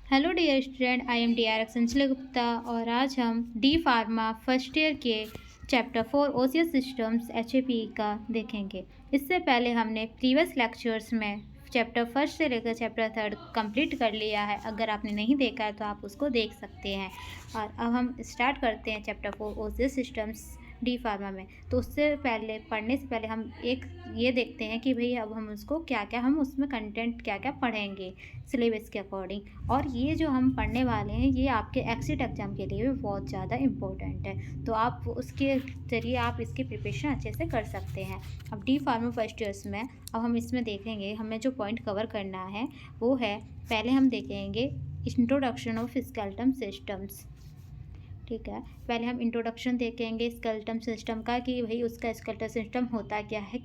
Hello dear student, I am D R Sanjay Gupta और आज हम डी फार्मा फर्स्ट ईयर के चैप्टर 4 ओसीएस सिस्टम्स एचएपी का देखेंगे। इससे पहले हमने प्रीवियस लेक्चर्स में चैप्टर फर्स्ट से लेकर चैप्टर थर्ड कंप्लीट कर लिया है। अगर आपने नहीं देखा है तो आप उसको देख सकते हैं। और अब हम स्टार्ट करते हैं chapter 4 OCS systems D pharma में। तो उससे पहले पढ़ने से पहले हम एक ये देखते हैं कि भाई अब हम उसको क्या क्या हम उसमें कंटेंट क्या क्या पढ़ेंगे सिलेबस के अकॉर्डिंग। और ये जो हम पढ़ने वाले हैं ये आपके एक्सिट एग्ज़ाम के लिए भी बहुत ज़्यादा इम्पोर्टेंट है, तो आप उसके ज़रिए आप इसकी प्रिपरेशन अच्छे से कर सकते हैं। अब डी फार्मा फर्स्ट ईयर्स में अब हम इसमें देखेंगे, हमें जो पॉइंट कवर करना है वो है, पहले हम देखेंगे इंट्रोडक्शन ऑफ स्केलेटल सिस्टम्स। ठीक है, पहले हम इंट्रोडक्शन देखेंगे स्केलेटल सिस्टम का कि भाई उसका स्केलेटल सिस्टम होता क्या है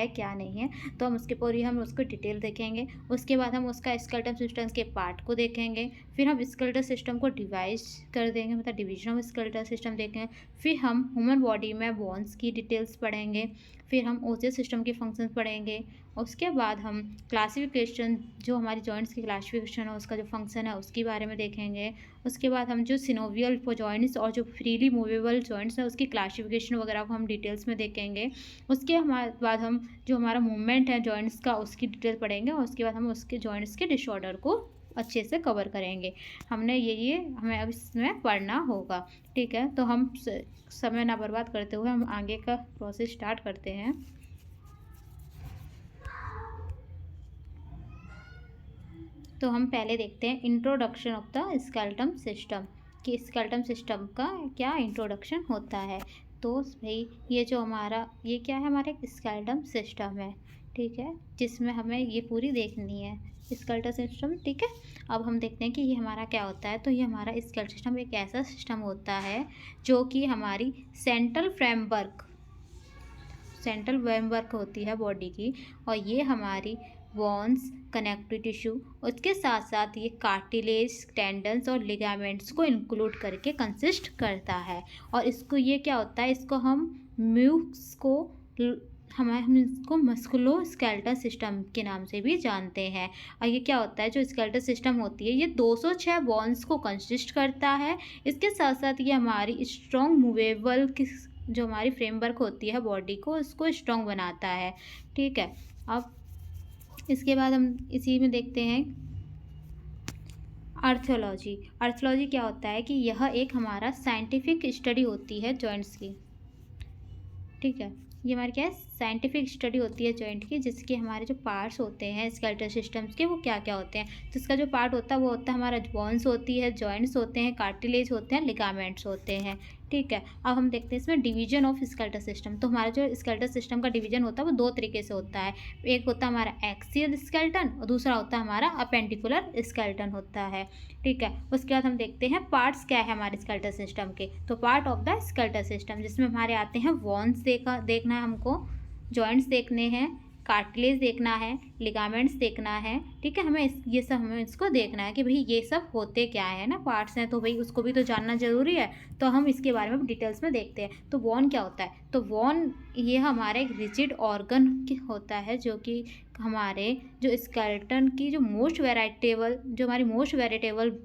क्या नहीं है। तो हम उसके पूरी हम उसको डिटेल देखेंगे। उसके बाद हम उसका स्केलेटल सिस्टम के पार्ट को देखेंगे। फिर हम स्केलेटल सिस्टम को डिवाइड कर देंगे, मतलब डिवीजन ऑफ स्केलेटल सिस्टम देखेंगे। फिर हम ह्यूमन बॉडी में बोन्स की डिटेल्स पढ़ेंगे। फिर हम ओसीएस सिस्टम के फंक्शन पढ़ेंगे। उसके बाद हम क्लासिफिकेशन, जो हमारी जॉइंट्स की क्लासिफिकेशन है उसका जो फंक्शन है उसके बारे में देखेंगे। उसके बाद हम जो सिनोवियल जॉइंट्स और जो फ्रीली मूवेबल जॉइंट्स है उसकी क्लासिफिकेशन वगैरह को हम डिटेल्स में देखेंगे। उसके बाद हम जो हमारा मूवमेंट है जॉइंट्स का उसकी डिटेल पढ़ेंगे। और उसके बाद हम उसके जॉइंट्स के डिसऑर्डर को अच्छे से कवर करेंगे। हमने ये हमें अब इसमें पढ़ना होगा। ठीक है, तो हम समय ना बर्बाद करते हुए हम आगे का प्रोसेस स्टार्ट करते हैं। तो हम पहले देखते हैं introduction of the skeletal system, कि स्केलेटल सिस्टम का क्या इंट्रोडक्शन होता है। तो भाई ये जो हमारा ये क्या है, हमारा एक स्केलेटल सिस्टम है। ठीक है, जिसमें हमें ये पूरी देखनी है स्केलेटल सिस्टम। ठीक है, अब हम देखते हैं कि ये हमारा क्या होता है। तो ये हमारा स्केलेटल सिस्टम एक ऐसा सिस्टम होता है जो कि हमारी सेंट्रल फ्रेमवर्क होती है बॉडी की। और ये हमारी बोन्स, कनेक्टिव टिश्यू, उसके साथ साथ ये कार्टिलेज, टेंडन्स और लिगामेंट्स को इंक्लूड करके कंसिस्ट करता है। और इसको ये क्या होता है, इसको हम हम इसको मस्कुलोस्केलेटल सिस्टम के नाम से भी जानते हैं। और ये क्या होता है, जो स्केलेटल सिस्टम होती है ये 206 बोन्स को कंसिस्ट करता है। इसके साथ साथ ये हमारी स्ट्रॉन्ग मूवेबल जो हमारी फ्रेमवर्क होती है बॉडी को उसको स्ट्रॉन्ग बनाता है। ठीक है, अब इसके बाद हम इसी में देखते हैं आर्थोलॉजी क्या होता है कि यह एक हमारा साइंटिफिक स्टडी होती है जॉइंट्स की। ठीक है, ये हमारी क्या है, साइंटिफिक स्टडी होती है जॉइंट की, जिसके हमारे जो पार्ट्स होते हैं स्केलेटल सिस्टम्स के वो क्या क्या होते हैं। तो इसका जो पार्ट होता है वो होता है हमारा बोन्स होती है, जॉइंट्स होते हैं, कार्टिलेज होते हैं, लिगामेंट्स होते हैं। ठीक है, अब हम देखते हैं इसमें डिवीजन ऑफ स्केलेटल सिस्टम। तो हमारा जो स्केलेटल सिस्टम का डिवीजन होता है वो दो तरीके से होता है। एक होता है हमारा एक्सियल स्केलेटन और दूसरा होता है हमारा अपेंडिकुलर स्केलेटन होता है। ठीक है, उसके बाद हम देखते हैं पार्ट्स क्या है हमारे स्केलेटल सिस्टम के। तो part of the skeletal system जिसमें हमारे आते हैं बोन्स देखना है हमको, जॉइंट्स देखने हैं, कार्टिलेज देखना है, लिगामेंट्स देखना है। ठीक है, ये सब हमें इसको देखना है कि भाई ये सब होते क्या है ना, पार्ट्स हैं तो भाई उसको भी तो जानना ज़रूरी है। तो हम इसके बारे में डिटेल्स में देखते हैं। तो बोन क्या होता है, तो बोन ये हमारा एक रिजिड ऑर्गन होता है जो कि हमारे जो स्केलेटन की जो हमारी मोस्ट वेरिटेबल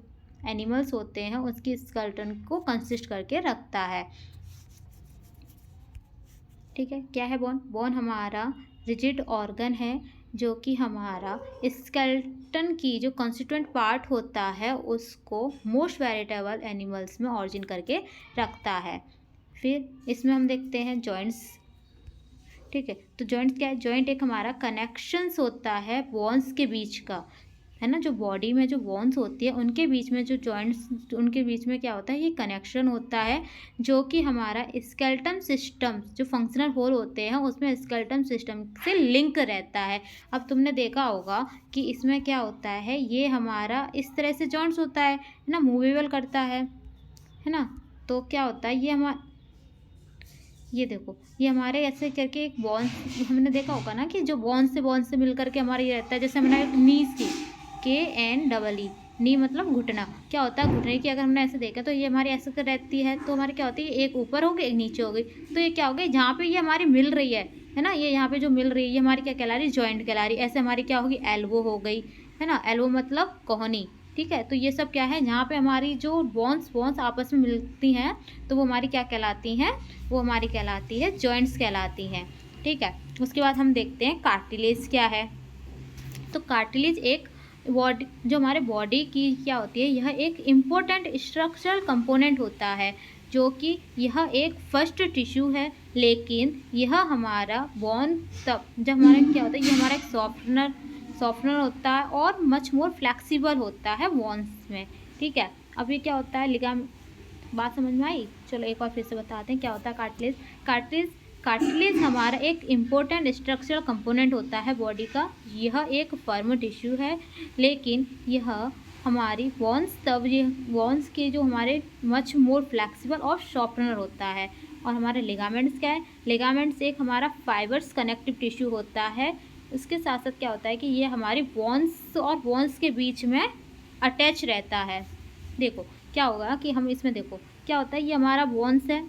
एनिमल्स होते हैं उसकी स्केलेटन को कंसिस्ट करके रखता है। ठीक है, क्या है बोन हमारा रिजिड ऑर्गन है जो कि हमारा स्केलेटन की जो कॉन्स्टिट्यूएंट पार्ट होता है उसको मोस्ट वेरिटेबल एनिमल्स में ऑरिजिन करके रखता है। फिर इसमें हम देखते हैं जॉइंट्स। ठीक है, तो जॉइंट्स क्या है, जॉइंट एक हमारा कनेक्शंस होता है बोन्स के बीच का, है ना। जो बॉडी में जो बोन्स होती है उनके बीच में जो जॉइंट्स, उनके बीच में क्या होता है, ये कनेक्शन होता है जो कि हमारा स्केलेटल सिस्टम जो फंक्शनल होल होते हैं उसमें स्केलेटल सिस्टम से लिंक रहता है। अब तुमने देखा होगा कि इसमें क्या होता है, ये हमारा इस तरह से जॉइंट्स होता है ना, मूवेबल करता है ना। तो क्या होता है, ये देखो, ये हमारे ऐसे करके एक बोन्स हमने देखा होगा ना कि जो बोन्स से मिल करके हमारा ये रहता है। जैसे हमने नीज की KNEE, नी मतलब घुटना, क्या होता है घुटने की, अगर हमने ऐसे देखा तो ये हमारी ऐसे कर रहती है। तो हमारी क्या होती है, एक ऊपर हो गई एक नीचे हो गई। तो ये क्या हो गई, जहाँ पे ये हमारी मिल रही है ना, ये यहाँ पे जो मिल रही है ये हमारी क्या कहला रही, जॉइंट कहला रही। ऐसे हमारी क्या होगी, एल्बो हो गई, है ना। एल्बो मतलब कोहनी, ठीक है। तो ये सब क्या है, जहाँ पे हमारी जो बोन्स आपस में मिलती हैं तो वो हमारी क्या कहलाती हैं, वो हमारी कहलाती है जॉइंट्स कहलाती हैं। ठीक है। उसके बाद हम देखते हैं कार्टिलेज क्या है। तो कार्टिलेज एक बॉडी, जो हमारे बॉडी की क्या होती है, यह एक इम्पोर्टेंट स्ट्रक्चरल कंपोनेंट होता है, जो कि यह एक फर्स्ट टिश्यू है, लेकिन यह हमारा बोन तब जब हमारा क्या होता है, ये हमारा एक सॉफ्टनर होता है और मच मोर फ्लेक्सिबल होता है बोन्स में। ठीक है। अब ये क्या होता है, लिगाम, बात समझ में आई? चलो एक बार फिर से बताते हैं क्या होता है कार्टिलेज। कार्टिलेज हमारा एक इम्पोर्टेंट स्ट्रक्चरल कंपोनेंट होता है बॉडी का। यह एक फर्म टिश्यू है, लेकिन यह हमारी बोन्स के जो हमारे मच मोर फ्लेक्सिबल और शॉर्पनर होता है। और हमारे लिगामेंट्स क्या है, लिगामेंट्स एक हमारा फाइबर्स कनेक्टिव टिश्यू होता है। उसके साथ साथ क्या होता है कि ये हमारी बोन्स और बोन्स के बीच में अटैच रहता है। देखो क्या होगा कि हम इसमें देखो क्या होता है, ये हमारा बोन्स है,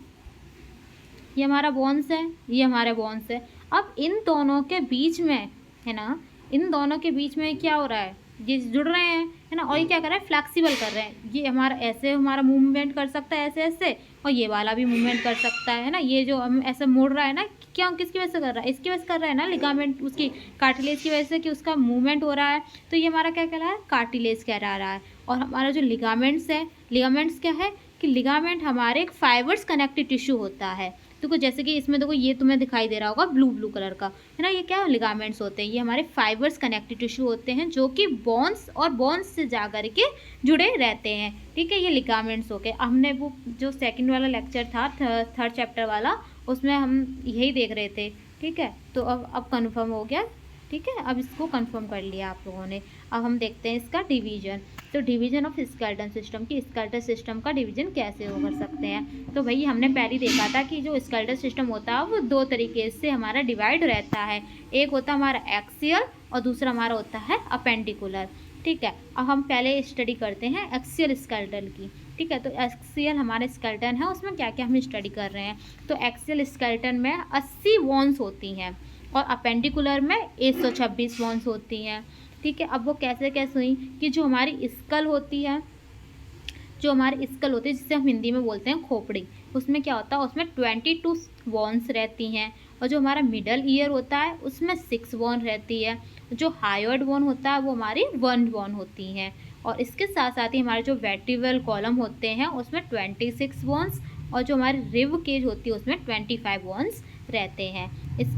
ये हमारा बोन्स है, ये हमारे बोन्स है। अब इन दोनों के बीच में है ना, इन दोनों के बीच में क्या हो रहा है, ये जुड़ रहे हैं, है ना, और ये क्या कर रहा है, फ्लेक्सिबल कर रहे हैं। ये हमारा ऐसे हमारा मूवमेंट कर सकता है, ऐसे ऐसे, और ये वाला भी मूवमेंट कर सकता है ना। ये जो हम ऐसे मुड़ रहा है ना, क्या किसकी वजह से कर रहा है, इसकी वजह से कर रहा है ना, लिगामेंट उसकी कार्टिलेज की वजह से, कि उसका मूवमेंट हो रहा है। तो ये हमारा क्या कहला है, कार्टिलेज कहला रहा है। और हमारा जो लिगामेंट्स है, लिगामेंट्स क्या है कि लिगामेंट हमारे एक फाइबर्स कनेक्टिव टिश्यू होता है। देखो जैसे कि इसमें देखो ये तुम्हें दिखाई दे रहा होगा ब्लू कलर का, है ना, ये क्या लिगामेंट्स होते हैं, ये हमारे फाइबर्स कनेक्टिव टिश्यू होते हैं, जो कि बोन्स और बोन्स से जा कर के जुड़े रहते हैं। ठीक है, ये लिगामेंट्स हो गए। हमने वो जो सेकंड वाला लेक्चर था, थर्ड चैप्टर वाला, उसमें हम यही देख रहे थे। ठीक है, तो अब कंफर्म हो गया। ठीक है, अब इसको कंफर्म कर लिया आप लोगों ने। अब हम देखते हैं इसका डिवीजन। तो डिवीजन ऑफ स्केलेटन सिस्टम, की स्केलेटन सिस्टम का डिवीजन कैसे हो कर सकते हैं। तो भाई हमने पहले देखा था कि जो स्केलेटन सिस्टम होता है वो दो तरीके से हमारा डिवाइड रहता है। एक होता है हमारा एक्सियल और दूसरा हमारा होता है अपेंडिकुलर। ठीक है, अब हम पहले स्टडी करते हैं एक्सियल स्केलेटन की। ठीक है, तो एक्सियल हमारे स्केलेटन है, उसमें क्या क्या हम स्टडी कर रहे हैं। तो एक्सियल स्केलेटन में 80 बोन्स होती हैं और अपेंडिकुलर में 126 बोन्स होती हैं। ठीक है, अब वो कैसे कैसे हुई कि जो हमारी स्कल होती है, जो हमारी स्कल होती है जिसे हम हिंदी में बोलते हैं खोपड़ी, उसमें क्या होता है, उसमें 22 बोन्स रहती हैं। और जो हमारा मिडल ईयर होता है उसमें 6 बोन रहती है। जो हायोइड बोन होता है वो हमारी 1 बोन होती हैं। और इसके साथ साथ ही हमारे जो वर्टिब्रल कॉलम होते हैं उसमें 26 बोन्स, और जो हमारी रिब केज होती है उसमें 25 बोन्स रहते हैं।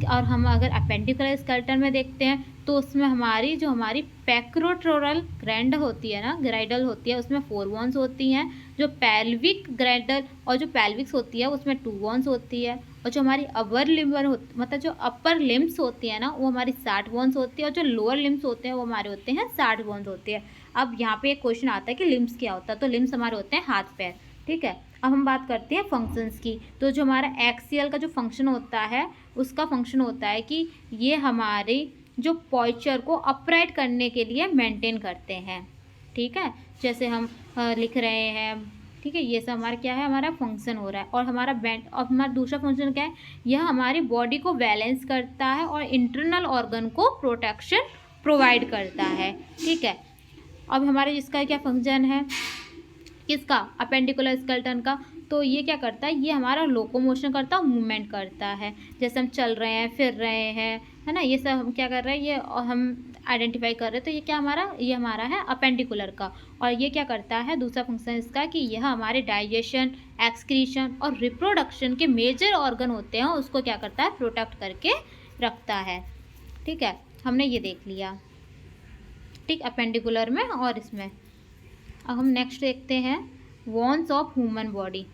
और हम अगर अपेंडिकुलर स्केलेटन में देखते हैं तो उसमें हमारी जो हमारी पैक्रोटोरल ग्रैंड होती है ना, ग्राइडल होती है, उसमें 4 बोन्स होती हैं। जो पेल्विक ग्रैंडल और जो पेल्विक्स होती है उसमें 2 बोन्स होती है। और जो हमारी अपर लिम्बर मतलब जो अपर लिम्स होती है ना, वो हमारी 60 बोन्स होती है। और जो लोअर लिम्स होते हैं वो हमारे होते हैं 60 बोन्स होती है। अब यहाँ पे एक क्वेश्चन आता है कि लिम्स क्या होता है, तो लिम्स हमारे होते हैं हाथ पैर। ठीक है, अब हम बात करते हैं फंक्शंस की। तो जो हमारा एक्सियल का जो फंक्शन होता है, उसका फंक्शन होता है कि ये हमारे जो पॉस्चर को अपराइट करने के लिए मेंटेन करते हैं। ठीक है, जैसे हम लिख रहे हैं। ठीक है, ये सब हमारा क्या है, हमारा फंक्शन हो रहा है। और हमारा बैंड, और हमारा दूसरा फंक्शन क्या है, यह हमारी बॉडी को बैलेंस करता है और इंटरनल ऑर्गन को प्रोटेक्शन प्रोवाइड करता है। ठीक है, अब हमारे इसका क्या फंक्शन है, किसका, अपेंडिकुलर स्केलेटन का। तो ये क्या करता है, ये हमारा लोकोमोशन करता है, मूवमेंट करता है। जैसे हम चल रहे हैं, फिर रहे हैं, है ना, ये सब हम क्या कर रहे हैं, ये और हम आइडेंटिफाई कर रहे हैं। तो ये क्या हमारा, ये हमारा है अपेंडिकुलर का। और ये क्या करता है, दूसरा फंक्शन इसका, कि यह हमारे डाइजेशन, एक्सक्रीशन और रिप्रोडक्शन के मेजर ऑर्गन होते हैं, उसको क्या करता है, प्रोटेक्ट करके रखता है। ठीक है, हमने ये देख लिया। ठीक, अपेंडिकुलर में और इसमें। अब हम नेक्स्ट देखते हैं बोन्स ऑफ ह्यूमन बॉडी।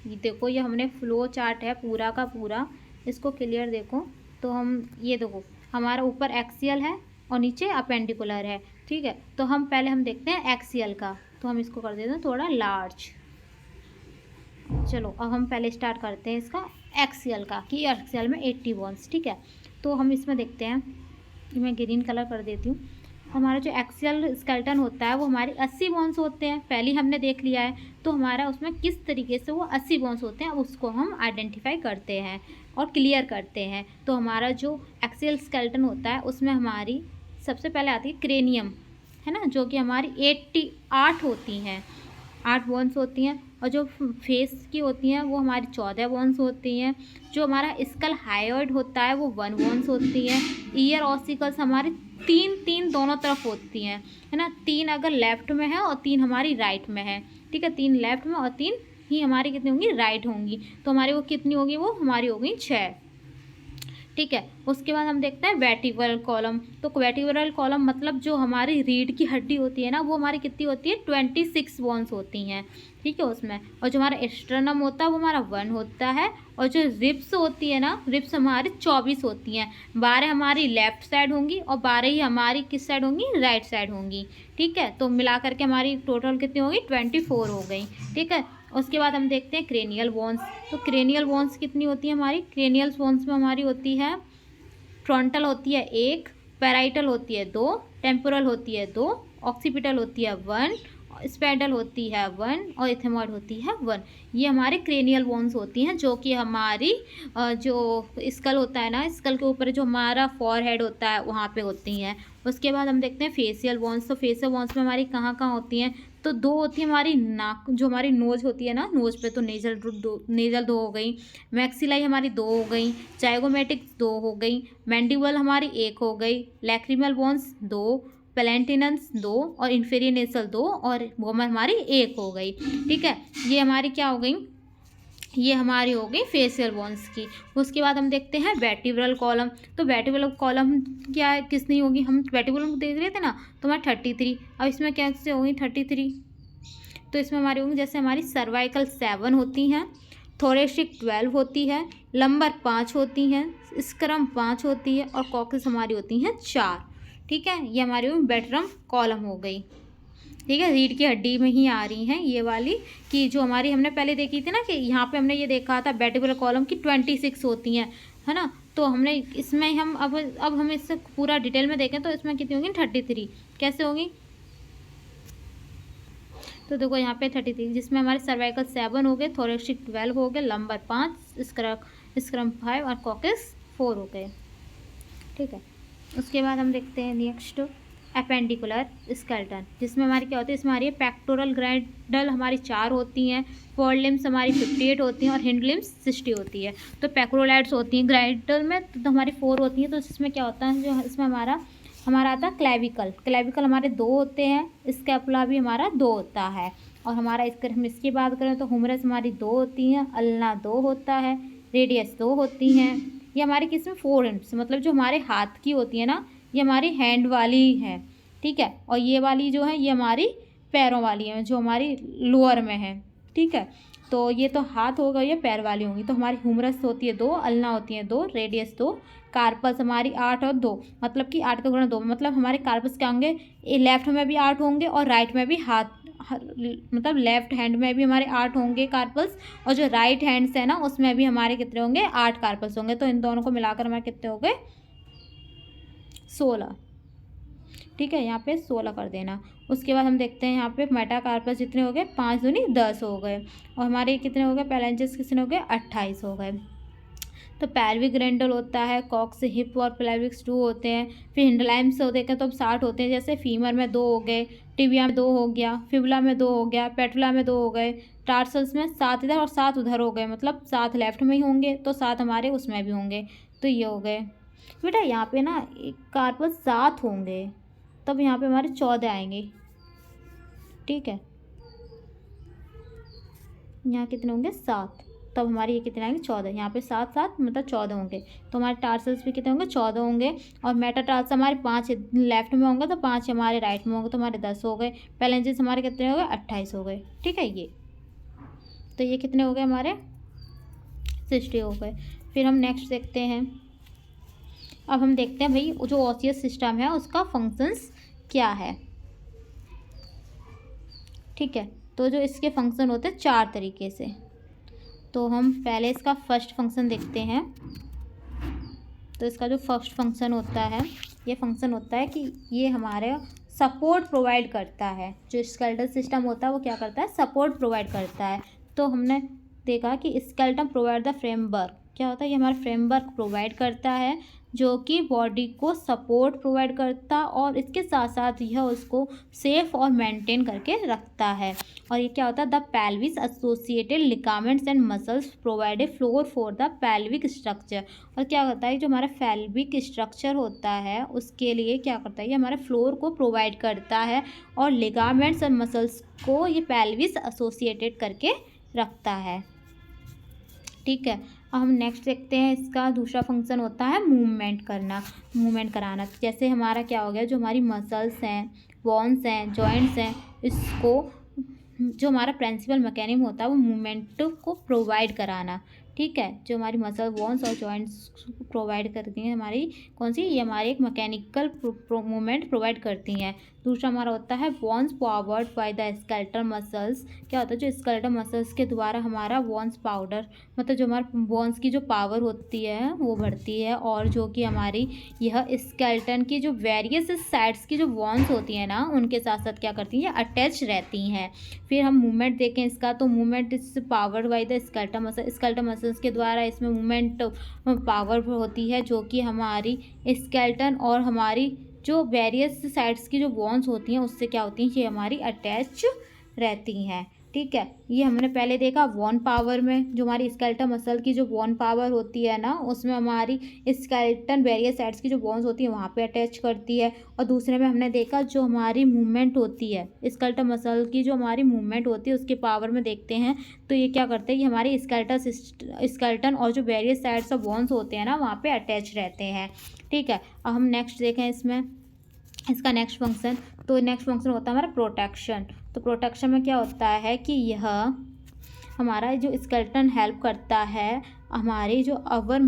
ये देखो, ये हमने फ्लो चार्ट है पूरा का पूरा, इसको क्लियर देखो। तो हम ये देखो, हमारा ऊपर एक्सियल है और नीचे अपेंडिकुलर है। ठीक है, तो हम पहले हम देखते हैं एक्सियल का। तो हम इसको कर देते हैं थोड़ा लार्ज। चलो अब हम पहले स्टार्ट करते हैं इसका एक्सियल का, कि एक्सियल में 80 बोन्स। ठीक है, तो हम इसमें देखते हैं, मैं ग्रीन कलर कर देती हूँ। हमारा जो एक्सियल स्केलेटन होता है वो हमारे 80 बोन्स होते हैं, पहले हमने देख लिया है। तो हमारा उसमें किस तरीके से वो 80 बोन्स होते हैं उसको हम आइडेंटिफाई करते हैं और क्लियर करते हैं। तो हमारा जो एक्सियल स्केलेटन होता है उसमें हमारी सबसे पहले आती है क्रेनियम। है ना, जो कि हमारी 88 होती हैं, 8 बोन्स होती हैं। और जो फेस की होती हैं वो हमारी 14 बोन्स होती हैं। जो हमारा स्कल हायोइड होता है वो 1 बोन्स होती है। ईयर ऑसिकल्स हमारे 3 दोनों तरफ होती हैं, है ना, 3 अगर लेफ्ट में है और 3 हमारी राइट में है, ठीक है, 3 लेफ्ट में और 3 ही हमारी कितनी होंगी, राइट होंगी। तो हमारी वो कितनी होगी, वो हमारी होगी 6, ठीक है। उसके बाद हम देखते हैं वर्टिब्रल कॉलम। तो वर्टिब्रल कॉलम मतलब जो हमारी रीढ़ की हड्डी होती है ना, वो हमारी कितनी होती है, 26 बोन्स होती हैं, ठीक है उसमें। और जो हमारा एस्ट्रनम होता है वो हमारा 1 होता है। और जो रिब्स होती है ना, रिब्स हमारी 24 होती हैं, 12 हमारी लेफ्ट साइड होंगी और 12 ही हमारी किस साइड होंगी, राइट साइड होंगी, ठीक है। तो मिला करके हमारी टोटल कितनी होगी, 24 हो गई, ठीक है। उसके बाद हम देखते हैं क्रेनियल बोन्स। तो क्रेनियल बोन्स कितनी होती है हमारी, क्रेनियल बोन्स में हमारी होती है, फ्रंटल होती है 1, पैराइटल होती है 2, टेम्पोरल होती है 2, ऑक्सीपिटल होती है 1, स्पेंडल होती है 1 और इथेमॉइड होती है 1। ये हमारे क्रेनियल बोन्स होती हैं, जो कि हमारी जो स्कल होता है ना, स्कल के ऊपर जो हमारा फॉरहेड होता है वहाँ पे होती हैं। उसके बाद हम देखते हैं फेशियल बोन्स। तो फेशियल बोन्स में हमारी कहाँ कहाँ होती हैं, तो 2 होती है हमारी नाक, जो हमारी नोज होती है ना, नोज पे तो नेजल 2 हो गई, मैक्सिलाई हमारी 2 हो गई, जाइगोमेटिक्स 2 हो गई, मैंडिबल हमारी 1 हो गई, लैक्रिमल बोन्स 2, पेलेंटिनस 2 और इन्फीरियर नेसल 2 और वोमर हमारी 1 हो गई, ठीक है। ये हमारी क्या हो गई, ये हमारी हो गई फेशियल बोन्स की। उसके बाद हम देखते हैं वर्टिब्रल कॉलम। तो वर्टिब्रल कॉलम क्या है, किसनी होगी, हम वर्टिब्रल देख रहे थे ना, तो हमारी 33। अब इसमें कैसे होगी 33, तो इसमें हमारी होंगी, जैसे हमारी सर्वाइकल 7 होती हैं, थोरेसिक 12 होती है, लंबर 5 होती हैं, स्क्रम 5 होती है और कॉक्सिस हमारी होती हैं 4, ठीक है। ये हमारी वेंट्रम कॉलम हो गई, ठीक है। रीढ़ की हड्डी में ही आ रही हैं ये वाली, कि जो हमारी हमने पहले देखी थी ना, कि यहाँ पे हमने ये देखा था वर्टिब्रल कॉलम की 26 होती हैं, है ना। तो हमने इसमें हम अब हम इससे पूरा डिटेल में देखें तो इसमें कितनी होगी, 33। कैसे होगी, तो देखो यहाँ पे 33, जिसमें हमारे सर्वाइकल 7 हो गए, थोरेसिक 12 हो गए, लंबर 5, स्क्रम 5 और कॉक्सिस 4 हो गए, ठीक है। उसके बाद हम देखते हैं नेक्स्ट एपेंडिकुलर स्केलेटन, जिसमें हमारी क्या होती है, इसमें हमारी पेक्टोरल ग्राइडल हमारी 4 होती हैं, फोर लिम्स हमारी 58 होती हैं और हिंड लिम्स 60 होती है। तो पेक्रोलाइड्स होती हैं ग्राइडल में, तो हमारी 4 होती हैं। तो इसमें क्या होता है, जो इसमें हमारा आता है क्लेविकल हमारे 2 होते हैं, स्कैपुला भी हमारा 2 होता है। और हमारा हम इसकी बात करें तो हुमरस हमारी 2 होती हैं, अल्ना 2 होता है, रेडियस 2 होती हैं। ये हमारी किसमें, 4 इंच, मतलब जो हमारे हाथ की होती है ना, ये हमारी हैंड वाली है, ठीक है। और ये वाली जो है ये हमारी पैरों वाली है, जो हमारी लोअर में है, ठीक है। तो ये तो हाथ हो गई, ये पैर वाली होंगी। तो हमारी ह्यूमरस होती है 2, अल्ना होती है 2, रेडियस 2, कार्पस हमारी 8 और 2, मतलब कि 8 का गुणा 2, मतलब हमारे कार्पस क्या होंगे, लेफ्ट में भी 8 होंगे और राइट में भी मतलब लेफ्ट हैंड में भी हमारे 8 होंगे कार्पल्स, और जो राइट हैंड से है ना उसमें भी हमारे कितने होंगे, 8 कार्पल्स होंगे। तो इन दोनों को मिलाकर हमारे कितने हो गए, 16, ठीक है। यहाँ पे 16 कर देना। उसके बाद हम देखते हैं यहाँ पे मेटाकार्पस जितने हो गए, 5 दूनी 10 हो गए, और हमारे कितने हो गए, पैलेंजेस कितने हो गए, 28 हो गए। तो पैल्विक ग्रैंडल होता है, कॉक्स हिप और पेल्विक्स 2 होते हैं, फिर हिंडलाइम्स हो देखें तो अब 60 होते हैं, जैसे फीमर में 2 हो गए, टिबिया में 2 हो गया, फिबुला में 2 हो गया, पेटुला में 2 हो गए, टार्सल्स में 7 इधर और 7 उधर हो गए, मतलब 7 लेफ्ट में ही होंगे तो 7 हमारे उसमें भी होंगे। तो ये हो गए बेटा, यहाँ पे ना कार्पस 7 होंगे, तब यहाँ पे हमारे 14 आएंगे, ठीक है। यहाँ कितने होंगे, 7, तब हमारे ये कितने आएंगे, 14। यहाँ पे 7 7 मतलब 14 होंगे। तो हमारे टार्सल्स भी कितने होंगे, 14 होंगे। और मेटाटार्स हमारे 5 लेफ्ट में होंगे तो 5 हमारे राइट में होंगे, तो हमारे 10 हो गए। पैलेंजेस हमारे कितने हो गए, 28 हो गए, ठीक है। ये तो ये कितने हो गए हमारे, 60 हो गए। फिर हम नेक्स्ट देखते हैं, अब हम देखते हैं भाई जो ऑसियस सिस्टम है उसका फंक्शंस क्या है, ठीक है। तो जो इसके फंक्शन होते हैं 4 तरीके से। तो हम पहले इसका फर्स्ट फंक्शन देखते हैं। तो इसका जो फर्स्ट फंक्शन होता है, ये फंक्शन होता है कि ये हमारे सपोर्ट प्रोवाइड करता है। जो स्केलेटल सिस्टम होता है वो क्या करता है, सपोर्ट प्रोवाइड करता है। तो हमने देखा कि स्केलेटन प्रोवाइड द फ्रेमवर्क, क्या होता है, ये हमारा फ्रेमवर्क प्रोवाइड करता है जो कि बॉडी को सपोर्ट प्रोवाइड करता और इसके साथ साथ यह उसको सेफ और मेंटेन करके रखता है। और ये क्या होता है, the pelvis associated ligaments and muscles provide a floor for the pelvic structure. और क्या होता है, जो हमारा पेल्विक स्ट्रक्चर होता है उसके लिए क्या करता है, ये हमारे फ्लोर को प्रोवाइड करता है और लिगामेंट्स और मसल्स को ये पेल्विस एसोसिएटेड करके रखता है। ठीक है, अब हम नेक्स्ट देखते हैं, इसका दूसरा फंक्शन होता है मूवमेंट करना, मूवमेंट कराना। जैसे हमारा क्या हो गया, जो हमारी मसल्स हैं, बोन्स हैं, जॉइंट्स हैं, इसको जो हमारा प्रिंसिपल मैकेनिज्म होता है वो मूवमेंट को प्रोवाइड कराना। ठीक है, जो हमारी मसल, बोन्स और जॉइंट्स प्रोवाइड करती हैं हमारी कौन सी, ये हमारी एक मैकेनिकल मूवमेंट प्रोवाइड करती हैं। दूसरा हमारा होता है bones powered by the skeletal muscles. क्या होता है, जो स्केलेटल मसल्स के द्वारा हमारा बोन्स पाउडर, मतलब जो हमारे बोन्स की जो पावर होती है वो बढ़ती है, और जो कि हमारी यह स्केलेटन की जो वेरियस साइड्स की जो बोन्स होती हैं ना, उनके साथ साथ क्या करती हैं, अटैच रहती हैं। फिर हम मूवमेंट देखें इसका, तो मूवमेंट इस powered by the skeletal muscle, skeletal muscles के द्वारा इसमें मूवमेंट पावर होती है, जो कि हमारी स्केलेटन और हमारी जो वेरियस साइड्स की जो बोन्स होती हैं उससे क्या होती हैं, ये हमारी अटैच रहती हैं। ठीक है, ये हमने पहले देखा बोन पावर में, जो हमारी स्केलेटल मसल की जो बोन पावर होती है ना, उसमें हमारी स्केलेटन वेरियस साइड्स की जो बोन्स होती है वहाँ पे अटैच करती है। और दूसरे में हमने देखा जो हमारी मूवमेंट होती है, स्केलेटल मसल की जो हमारी मूवमेंट होती है उसके पावर में देखते हैं, तो ये क्या करते हैं, ये हमारी स्केलेटन और जो वेरियस साइड्स ऑफ बोन्स होते हैं ना वहाँ पे अटैच रहते हैं। ठीक है, अब हम नेक्स्ट देखें इसमें इसका नेक्स्ट फंक्शन, तो नेक्स्ट फंक्शन होता है हमारा प्रोटेक्शन। तो प्रोटेक्शन में क्या होता है कि यह हमारा जो स्केलेटन हेल्प करता है हमारे जो our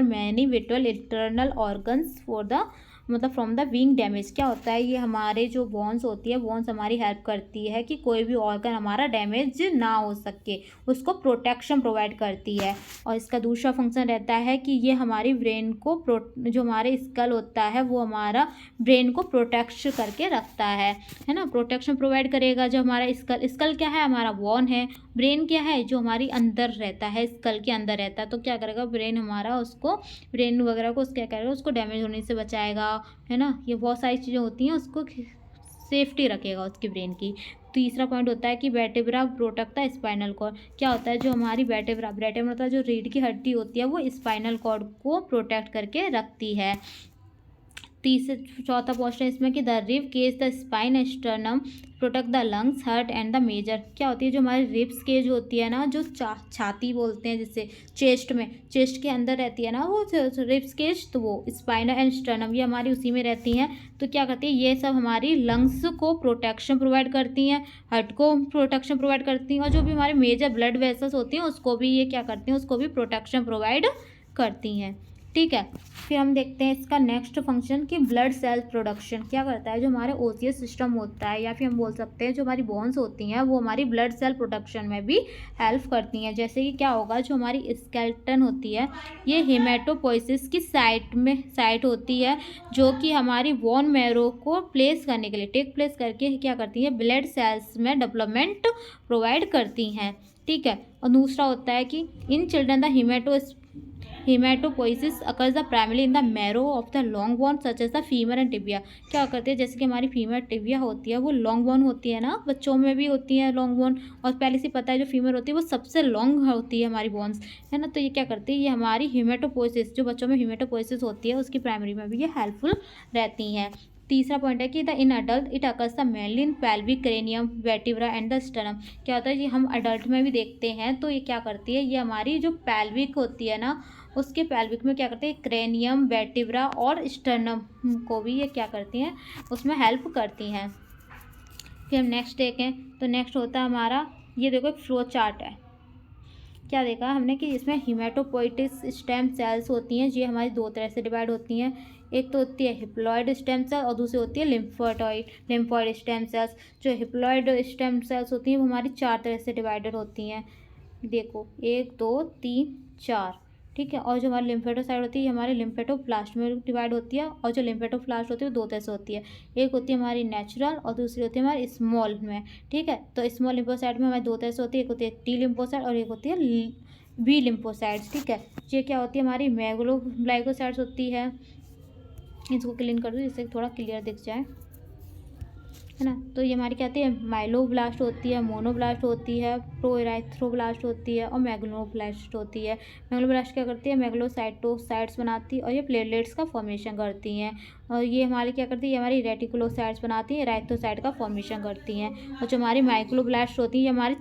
many vital internal organs for the, मतलब फ्रॉम द विंग डैमेज। क्या होता है, ये हमारे जो बोन्स होती है, बोन्स हमारी हेल्प करती है कि कोई भी ऑर्गन हमारा डैमेज ना हो सके, उसको प्रोटेक्शन प्रोवाइड करती है। और इसका दूसरा फंक्शन रहता है कि ये हमारी ब्रेन को जो हमारे स्कल होता है वो हमारा ब्रेन को प्रोटेक्ट करके रखता है ना, प्रोटेक्शन प्रोवाइड करेगा। जो हमारा स्कल क्या है, हमारा बोन है, ब्रेन क्या है, जो हमारी अंदर रहता है, स्कल के अंदर रहता है, तो क्या करेगा ब्रेन हमारा, उसको ब्रेन वगैरह को क्या करेगा, उसको डैमेज होने से बचाएगा, है ना। ये बहुत सारी चीज़ें होती हैं, उसको सेफ्टी रखेगा उसकी ब्रेन की। तीसरा पॉइंट होता है कि vertebra protect the spinal cord. क्या होता है, जो हमारी वर्टेब्रा मतलब जो रीढ़ की हड्डी होती है वो स्पाइनल कॉर्ड को प्रोटेक्ट करके रखती है। चौथा क्वेश्चन इसमें कि the rib cage the spine sternum protect the lungs heart and the major. क्या होती है, जो हमारी रिब्स केज होती है ना, जो छाती बोलते हैं जिससे, चेस्ट के अंदर रहती है ना वो रिब्स केज, तो वो स्पाइन एंड स्टर्नम ये हमारी उसी में रहती हैं। तो क्या करती है, ये सब हमारी लंग्स को प्रोटेक्शन प्रोवाइड करती हैं, हार्ट को प्रोटेक्शन प्रोवाइड करती हैं, और जो भी हमारे मेजर ब्लड वेसल्स होती हैं उसको भी ये क्या करती हैं, उसको भी प्रोटेक्शन प्रोवाइड करती हैं। ठीक है, फिर हम देखते हैं इसका नेक्स्ट फंक्शन कि ब्लड सेल प्रोडक्शन क्या करता है। जो हमारे ओसियस सिस्टम होता है, या फिर हम बोल सकते हैं जो हमारी बोन्स होती हैं वो हमारी ब्लड सेल प्रोडक्शन में भी हेल्प करती हैं। जैसे कि क्या होगा, जो हमारी स्केलेटन होती है ये हेमेटोपोइसिस की साइट होती है, जो कि हमारी बोन मैरो को प्लेस करने के लिए टेक प्लेस करके क्या करती है, ब्लड सेल्स में डेवलपमेंट प्रोवाइड करती हैं। ठीक है, और दूसरा होता है कि in children the haematopoiesis occurs the primary in the marrow of the long bone such as the femur and tibia. क्या करते हैं, जैसे कि हमारी फीमर टिबिया होती है वो लॉन्ग बोन होती है ना, बच्चों में भी होती है लॉन्ग बोन, और पहले से पता है जो फीमर होती है वो सबसे लॉन्ग होती है हमारी बोन्स, है ना। तो ये क्या करती है, ये हमारी हेमेटोपोइसिस, जो बच्चों में हेमेटोपोइसिस होती है उसकी प्राइमरी में भी ये हेल्पफुल रहती हैं। तीसरा पॉइंट है कि the in adult it occurs the mainly in pelvic cranium vertebra and the sternum. क्या होता है, ये हम अडल्ट में भी देखते हैं, तो ये क्या करती है, ये हमारी जो पेल्विक होती है ना उसके पेल्विक में क्या करते हैं, क्रेनियम, वर्टिब्रा और स्टर्नम को भी ये क्या करती हैं, उसमें हेल्प करती हैं। फिर हम नेक्स्ट देखें, तो नेक्स्ट होता है हमारा, ये देखो एक फ्लो चार्ट है। क्या देखा हमने कि इसमें हिमेटोपोइटिस स्टेम सेल्स होती हैं, ये हमारी दो तरह से डिवाइड होती हैं। एक तो होती है हिप्लॉइड स्टेम सेल और दूसरी होती है लिम्फोइड स्टेम सेल्स। जो हिप्लॉइड स्टेम सेल्स होती हैं वो हमारी चार तरह से डिवाइडेड होती हैं, देखो 1 2 3 4। ठीक है, और जो हमारी लिम्फेटोसाइट होती है हमारी लिम्फेटोप्लास्ट में डिवाइड होती है, और जो लिम्फेटोप्लास्ट होती है वो दो तरह से होती है, एक होती है हमारी नेचुरल और दूसरी होती है हमारी स्मॉल में। ठीक है, तो स्मॉल लिम्फोसाइट में हमारी दो तरह से होती है, एक होती है टी लिम्फोसाइट और एक होती है बी लिम्फोसाइट्स। ठीक है, ये क्या होती है हमारी मेगलोग्लाइकोसाइट्स होती है। इसको क्लीन कर दो जिससे थोड़ा क्लियर दिख जाए, है ना। तो ये हमारी क्या होती है, माइलोब्लास्ट होती है, मोनोब्लास्ट होती है, प्रोइराथ्रोब्लास्ट होती है और मैग्नोब्लास्ट होती है। मैग्नोब्लास्ट क्या करती है, मैग्लोसाइटोसाइट्स बनाती है और ये प्लेटलेट्स का फॉर्मेशन करती हैं। और ये हमारी क्या करती है, ये हमारी रेटिकुलोसाइट्स बनाती है, राइथोसाइट का फॉर्मेशन करती हैं। और जो हमारी माइक्रोब्लास्ट होती है ये हमारी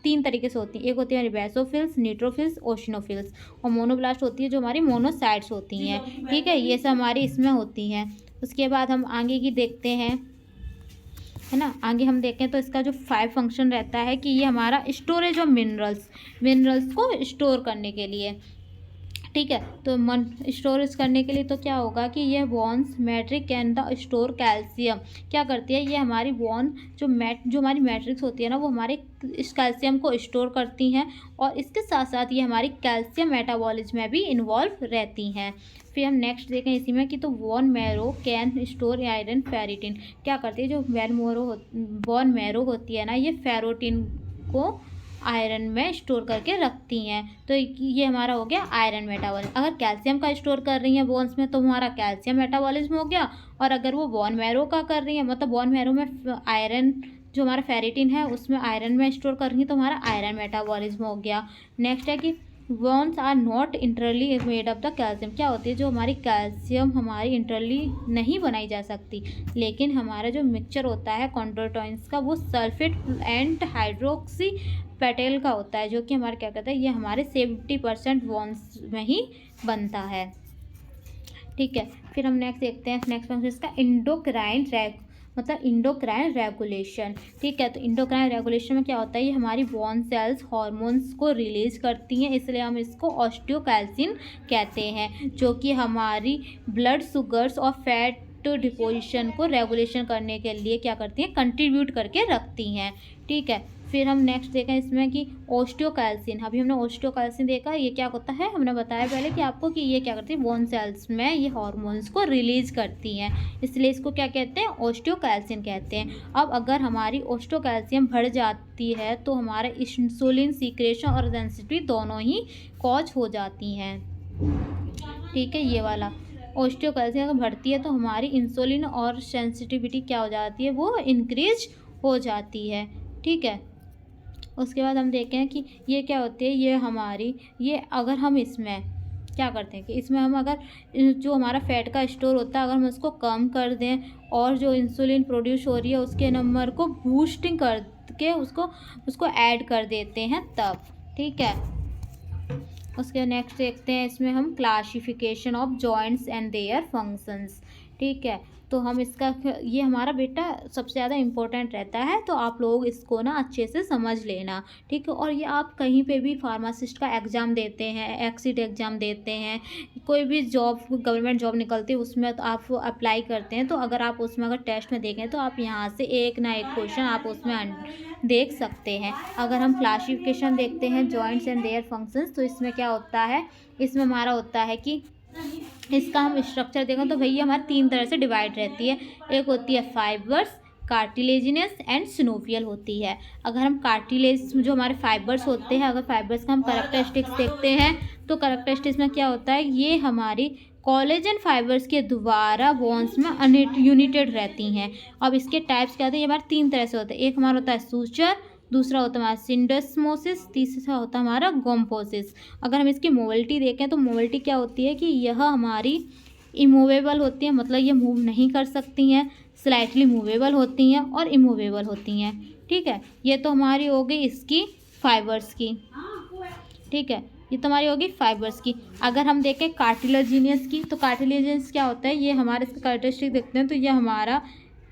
तीन तरीके से होती है। एक होती है हमारी बेसोफिल्स, न्यूट्रोफिल्स, ओशिनोफिल्स। और मोनोब्लास्ट होती है जो हमारी मोनोसाइट्स होती हैं। ठीक है, ये सब हमारी इसमें होती हैं। उसके बाद हम आगे की देखते हैं, है ना। आगे हम देखें तो इसका जो 5 फंक्शन रहता है कि ये हमारा स्टोरेज ऑफ मिनरल्स को स्टोर करने के लिए। ठीक है, तो स्टोरेज करने के लिए तो क्या होगा कि ये bones matrix and the store calcium क्या करती है, ये हमारी बोन जो हमारी मैट्रिक्स होती है ना, वो हमारे इस कैल्शियम को स्टोर करती हैं। और इसके साथ साथ ये हमारी कैल्शियम मेटाबॉलिज्म में भी इन्वॉल्व रहती हैं। फिर हम नेक्स्ट देखें इसी में कि तो bone marrow can store iron ferritin क्या करती है, जो बोन मैरो होती है ना, ये फेरोटिन को आयरन में स्टोर करके रखती हैं। तो ये हमारा हो गया आयरन मेटाबॉलिज्म। अगर कैल्शियम का स्टोर कर रही हैं बोन्स में तो हमारा कैल्शियम मेटाबॉलिज्म हो गया। और अगर वो बोन मैरो का कर रही है, मतलब बोन मैरो में आयरन जो हमारा फेरिटिन है उसमें आयरन में स्टोर कर रही है, तो हमारा आयरन मेटाबॉलिज्म हो गया। नेक्स्ट है कि bones are not entirely made of the calcium क्या होती है, जो हमारी कैल्शियम हमारी इंटरली नहीं बनाई जा सकती, लेकिन हमारा जो मिक्सचर होता है कॉन्ड्रोइटिन्स का वो सल्फेट एंड हाइड्रोक्सी पेटेल का होता है, जो कि हमारे क्या कहते हैं, ये हमारे 70% बोन्स में ही बनता है। ठीक है, फिर हम नेक्स्ट देखते हैं, नेक्स्ट फंक्शन इसका इंडोक्राइन रेगुलेशन। ठीक है, तो इंडोक्राइन रेगुलेशन में क्या होता है, ये हमारी बोन सेल्स हार्मोन्स को रिलीज करती हैं, इसलिए हम इसको ऑस्टियोकैल्सिन कहते हैं, जो कि हमारी ब्लड शुगर्स और फैट डिपोजिशन को रेगुलेशन करने के लिए क्या करती हैं, कंट्रीब्यूट करके रखती हैं। ठीक है, फिर हम नेक्स्ट देखें इसमें कि ऑस्टियोकैल्सिन। अभी हमने ऑस्टियोकैल्सिन देखा, ये क्या होता है, हमने बताया पहले कि आपको कि ये क्या करती है, बोन सेल्स में ये हार्मोन्स को रिलीज करती हैं, इसलिए इसको क्या कहते हैं, ऑस्टियोकैल्सिन कहते हैं। अब अगर हमारी ऑस्टियोकैल्शियम बढ़ जाती है तो हमारा इंसुलिन सीक्रेशन और सेंसिटिविटी दोनों ही कॉज हो जाती हैं। ठीक है, ये वाला ऑस्टियोकैल्शियम अगर बढ़ती है तो हमारी इंसुलिन और सेंसिटिविटी क्या हो जाती है, वो इंक्रीज हो जाती है। ठीक है, उसके बाद हम देखें कि ये क्या होती है, ये हमारी ये अगर हम इसमें क्या करते हैं कि इसमें हम अगर जो हमारा फैट का स्टोर होता है अगर हम उसको कम कर दें और जो इंसुलिन प्रोड्यूस हो रही है उसके नंबर को बूस्टिंग करके उसको ऐड कर देते हैं तब। ठीक है, उसके नेक्स्ट देखते हैं इसमें हम classification of joints and their functions. ठीक है, तो हम इसका ये हमारा बेटा सबसे ज़्यादा इम्पोर्टेंट रहता है, तो आप लोग इसको ना अच्छे से समझ लेना। ठीक है, और ये आप कहीं पे भी फार्मासिस्ट का एग्ज़ाम देते हैं, एक्सिट एग्ज़ाम देते हैं, कोई भी जॉब गवर्नमेंट जॉब निकलती है उसमें तो आप अप्लाई करते हैं, तो अगर आप उसमें अगर टेस्ट में देखें तो आप यहाँ से एक ना एक क्वेश्चन आप उसमें देख सकते हैं। अगर हम क्लासिफिकेशन देखते हैं जॉइंट्स एंड देयर फंक्शंस, तो इसमें क्या होता है, इसमें हमारा होता है कि इसका हम स्ट्रक्चर देखें तो भैया हमारी 3 तरह से डिवाइड रहती है। एक होती है फाइबर्स, कार्टिलेजिनस एंड सिनोवियल होती है। अगर हम कार्टिलेज जो हमारे फाइबर्स होते हैं, अगर फाइबर्स का हम करैक्टरिस्टिक्स देखते हैं तो करैक्टरिस्टिक्स में क्या होता है, ये हमारी कोलेजन फाइबर्स के द्वारा बोन्स में यूनिटेड रहती हैं। अब इसके टाइप्स क्या होते हैं, ये हमारे 3 तरह से होते हैं। एक हमारा होता है सूचर, दूसरा होता है हमारा सिंडेस्मोसिस, तीसरा होता है हमारा गोम्पोसिस। अगर हम इसकी मोबिलिटी देखें तो मोबिलिटी क्या होती है कि यह हमारी इमूवेबल होती है, मतलब ये मूव नहीं कर सकती हैं, स्लाइटली मूवेबल होती हैं और इमूवेबल होती हैं। ठीक है, ये तो हमारी हो गई इसकी फाइबर्स की। ठीक है, ये तो हमारी होगी फाइबर्स की। अगर हम देखें कार्टिलेजिनियस की, तो कार्टिलेजियस क्या होता है, ये हमारे इसका कैरेक्टरिस्टिक देखते हैं तो ये हमारा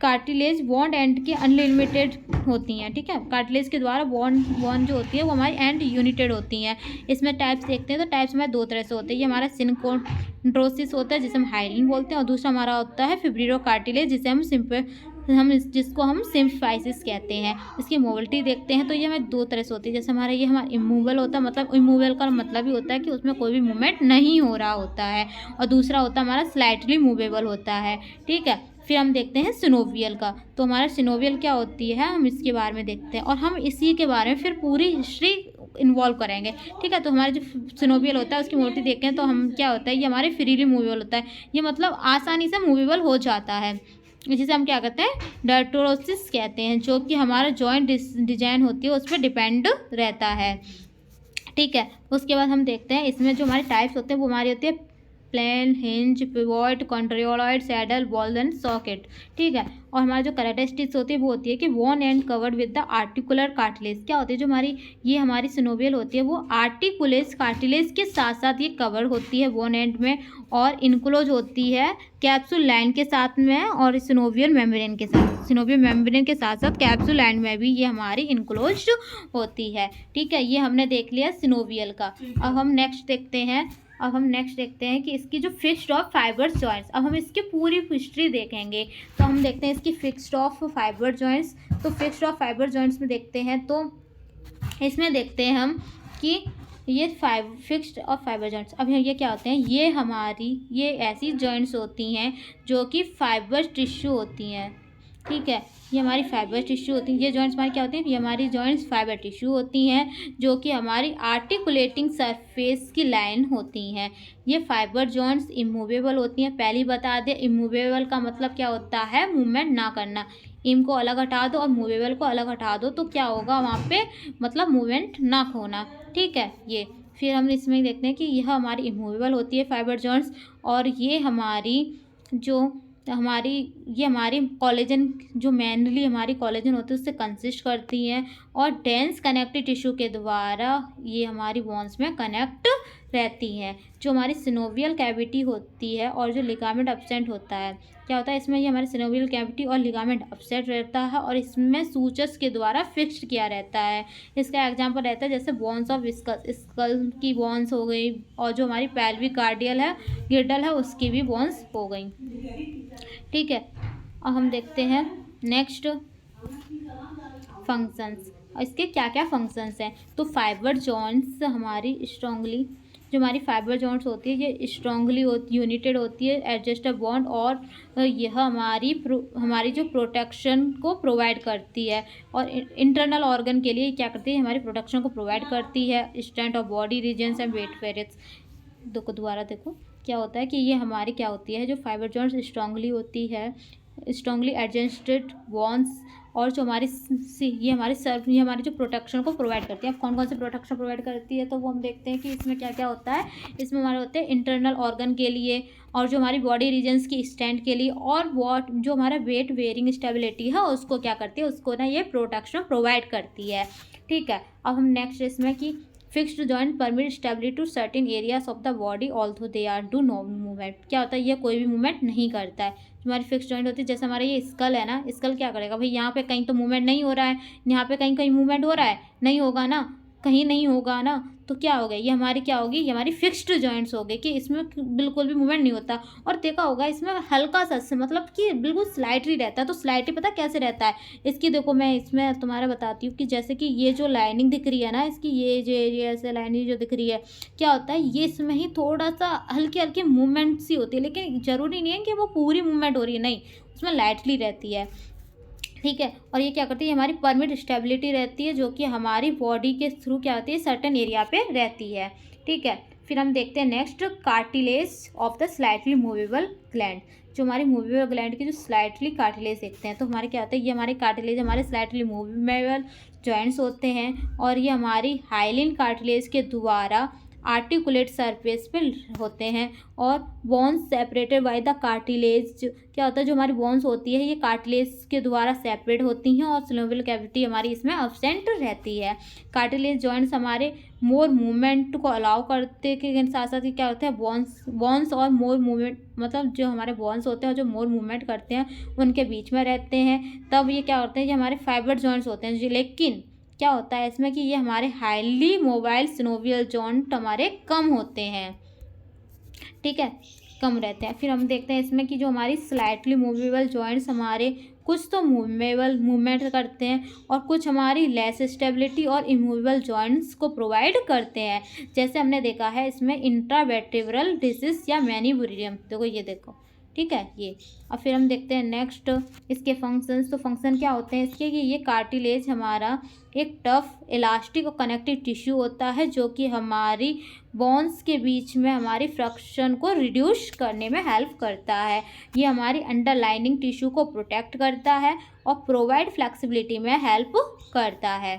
कार्टिलेज बॉन्ड एंड की अनलिमिटेड होती हैं। ठीक है, कार्टिलेज के द्वारा बॉन्ड जो होती है वो हमारी एंड यूनिटेड होती हैं। इसमें टाइप्स देखते हैं तो टाइप्स हमारे 2 तरह से होते हैं। ये हमारा सिनकोड्रोसिस होता है जिसे हम हाइलिन बोलते हैं, और दूसरा हमारा होता है फिब्रिलो कार्टिलेज जिसको हम सिम्फाइसिस कहते हैं। इसकी मोबिलिटी देखते हैं तो ये हमें 2 तरह से होती है। जैसे ये हमारा इमूवेबल होता है, मतलब इमूवेबल का मतलब ही होता है कि उसमें कोई भी मूवमेंट नहीं हो रहा होता है, और दूसरा होता है हमारा स्लाइटली मूवेबल होता है। ठीक है, फिर हम देखते हैं सिनोवियल का, तो हमारा सिनोवियल क्या होती है हम इसके बारे में देखते हैं, और हम इसी के बारे में फिर पूरी हिस्ट्री इन्वॉल्व करेंगे। ठीक है, तो हमारे जो सिनोवियल होता है उसकी मोटी देखें तो हम क्या होता है, ये हमारे फ्रीली मूवेबल होता है, ये मतलब आसानी से मूवेबल हो जाता है, जिसे हम क्या कहते हैं, डार्टरोसिस कहते हैं, जो कि हमारा जॉइंट डिजाइन होती है उस पर डिपेंड रहता है। ठीक है, उसके बाद हम देखते हैं इसमें जो हमारे टाइप्स होते हैं वो हमारी होती है plane, hinge, pivot, condyloid, saddle, ball and socket. ठीक है, और हमारी जो कैरेक्टरिस्टिक्स होती है वो होती है कि bone and covered with the articular cartilage. क्या होती है, जो हमारी ये हमारी सिनोवियल होती है वो आर्टिकुलेज कार्टिलेज के साथ साथ ये कवर होती है बोन एंड में, और इनक्लोज होती है कैप्सूल लाइन के साथ में और सिनोवियल मेम्ब्रेन के साथ, सिनोवियल मेम्ब्रेन के साथ साथ कैप्सूल लाइन में भी ये हमारी इनक्लोज होती है। ठीक है, ये हमने देख लिया सिनोवियल का। अब हम नेक्स्ट देखते हैं कि इसकी जो फिक्स्ड ऑफ फाइबर जॉइंट्स, अब हम इसकी पूरी हिस्ट्री देखेंगे। तो हम देखते हैं इसकी फिक्स्ड ऑफ फाइबर जॉइंट्स। तो फिक्स्ड ऑफ फाइबर जॉइंट्स में देखते हैं तो इसमें देखते हैं हम कि ये फिक्स्ड ऑफ फाइबर जॉइंट्स, अब ये क्या होते हैं, ये ऐसी जॉइंट्स होती हैं जो कि फाइबर टिश्यू होती हैं। ठीक है, ये हमारी फाइबर टिश्यू होती हैं, ये जॉइंट्स हमारी क्या होती हैं, ये हमारी जॉइंट्स फाइबर टिश्यू होती हैं जो कि हमारी आर्टिकुलेटिंग सरफेस की लाइन होती हैं। ये फाइबर जॉइंट्स इमूवेबल होती हैं। पहले बता दें, इमूवेबल का मतलब क्या होता है, मूवमेंट ना करना। इम को अलग हटा दो और मूवेबल को अलग हटा दो तो क्या होगा वहाँ पे, मतलब मूवमेंट ना खोना। ठीक है, ये फिर हम इसमें देखते हैं कि यह हमारी इमूवेबल होती है फाइबर जॉइंट्स, और ये हमारी कोलेजन, जो मेनली हमारी कोलेजन होती है उससे कंसिस्ट करती हैं, और डेंस कनेक्टिव टिश्यू के द्वारा ये हमारी बोन्स में कनेक्ट रहती हैं। जो हमारी सिनोवियल कैविटी होती है और जो लिगामेंट एब्सेंट होता है, क्या होता है इसमें, ये हमारी सिनोवियल कैविटी और लिगामेंट एब्सेंट रहता है और इसमें सूचर्स के द्वारा फिक्स्ड किया रहता है। इसका एग्जांपल रहता है जैसे बोन्स ऑफ स्कल की बोन्स हो गई, और जो हमारी पेल्विक गार्डियल है, गिर्डल है, उसकी भी बोन्स हो गई। ठीक है, अब हम देखते हैं नेक्स्ट फंक्शंस, इसके क्या क्या फंक्शंस हैं। तो फाइबर जॉइंट्स हमारी स्ट्रांगली, जो हमारी फाइबर जॉइंट्स होती है ये स्ट्रांगली यूनिटेड होती है, एडजस्टर बॉन्ड, और यह हमारी जो प्रोटेक्शन को प्रोवाइड करती है, और इंटरनल ऑर्गन के लिए क्या करती है, हमारी प्रोटेक्शन को प्रोवाइड करती है। Strength of body regions and weight variates, दोबारा देखो क्या होता है कि ये हमारी क्या होती है, जो फाइबर जॉइंट्स स्ट्रांगली होती है, स्ट्रांगली एडजस्टेड बॉन्ड्स, और जो ये हमारी जो प्रोटेक्शन को प्रोवाइड करती है। अब कौन कौन से प्रोटेक्शन प्रोवाइड करती है तो वो हम देखते हैं कि इसमें क्या क्या होता है। इसमें हमारे होते हैं इंटरनल ऑर्गन के लिए, और जो हमारी बॉडी रीजन्स की स्ट्रेंथ के लिए, और जो हमारा वेट वेरिंग स्टेबिलिटी है उसको क्या करती है, उसको ना ये प्रोटेक्शन प्रोवाइड करती है। ठीक है, अब हम नेक्स्ट इसमें कि fixed joint permit stability to certain areas of the body although they are do no movement. क्या होता है, ये कोई भी मूवमेंट नहीं करता है। हमारी फिक्स्ड जॉइंट होती है, जैसे हमारा ये स्कल है ना, स्कल क्या करेगा भाई, यहाँ पे कहीं तो मूवमेंट नहीं हो रहा है, यहाँ पे कहीं कहीं मूवमेंट हो रहा है, नहीं होगा ना, कहीं नहीं होगा ना, तो क्या हो गया, ये हमारी क्या होगी, ये हमारी फिक्स्ड जॉइंट्स हो गई कि इसमें बिल्कुल भी मूवमेंट नहीं होता। और देखा होगा इसमें हल्का सा मतलब कि बिल्कुल स्लाइटली रहता है। तो स्लाइटली पता कैसे रहता है, इसकी देखो मैं इसमें तुम्हारा बताती हूँ कि जैसे कि ये जो लाइनिंग दिख रही है ना इसकी, ये ऐसे लाइनिंग जो दिख रही है, क्या होता है, ये इसमें ही थोड़ा सा हल्की हल्की मूवमेंट सी होती है, लेकिन ज़रूरी नहीं है कि वो पूरी मूवमेंट हो रही है, नहीं, उसमें लाइटली रहती है। ठीक है, और ये क्या करती है, हमारी परमिट स्टेबिलिटी रहती है, जो कि हमारी बॉडी के थ्रू क्या होती है, सर्टेन एरिया पे रहती है। ठीक है, फिर हम देखते हैं next cartilage of the slightly movable gland. जो हमारी मूवेबल ग्लैंड की जो स्लाइटली कार्टिलेज देखते हैं तो हमारे क्या होता है, ये हमारे कार्टिलेज हमारे स्लाइटली मूवेबल जॉइंट्स होते हैं, और ये हमारी हाइलिन कार्टिलेज के द्वारा आर्टिकुलेट सरफेस पे होते हैं, और bones separated by the cartilage. क्या होता है, जो हमारी बोन्स होती है ये कार्टिलेज के द्वारा सेपरेट होती हैं, और सिनोवियल कैविटी हमारी इसमें एब्सेंट रहती है। कार्टिलेज जॉइंट्स हमारे मोर मूवमेंट को अलाउ करते के साथ साथ क्या होता है, बोन्स और मोर मूवमेंट, मतलब जो हमारे बोन्स होते हैं और जो मोर मूवमेंट करते हैं उनके बीच में रहते हैं। तब ये क्या होते हैं, ये हमारे फाइबर जॉइंट्स होते हैं। लेकिन क्या होता है इसमें कि ये हमारे हाईली मोबाइल सिनोवियल जॉइंट हमारे कम होते हैं। ठीक है, कम रहते हैं। फिर हम देखते हैं इसमें कि जो हमारी स्लाइटली मूवेबल जॉइंट्स हमारे कुछ तो मूवमेंट करते हैं, और कुछ हमारी लेस स्टेबिलिटी और इमूवेबल जॉइंट्स को प्रोवाइड करते हैं। जैसे हमने देखा है इसमें इंट्रावर्टेब्रल डिसीज या मैनिब्यूरियम, देखो ये देखो, ठीक है ये। अब फिर हम देखते हैं नेक्स्ट इसके फंक्शंस। तो फंक्शन क्या होते हैं इसके कि ये कार्टिलेज हमारा एक टफ इलास्टिक और कनेक्टिव टिश्यू होता है जो कि हमारी बोन्स के बीच में हमारी फ्रिक्शन को रिड्यूस करने में हेल्प करता है। ये हमारी अंडरलाइनिंग टिश्यू को प्रोटेक्ट करता है और प्रोवाइड फ्लेक्सिबिलिटी में हेल्प करता है,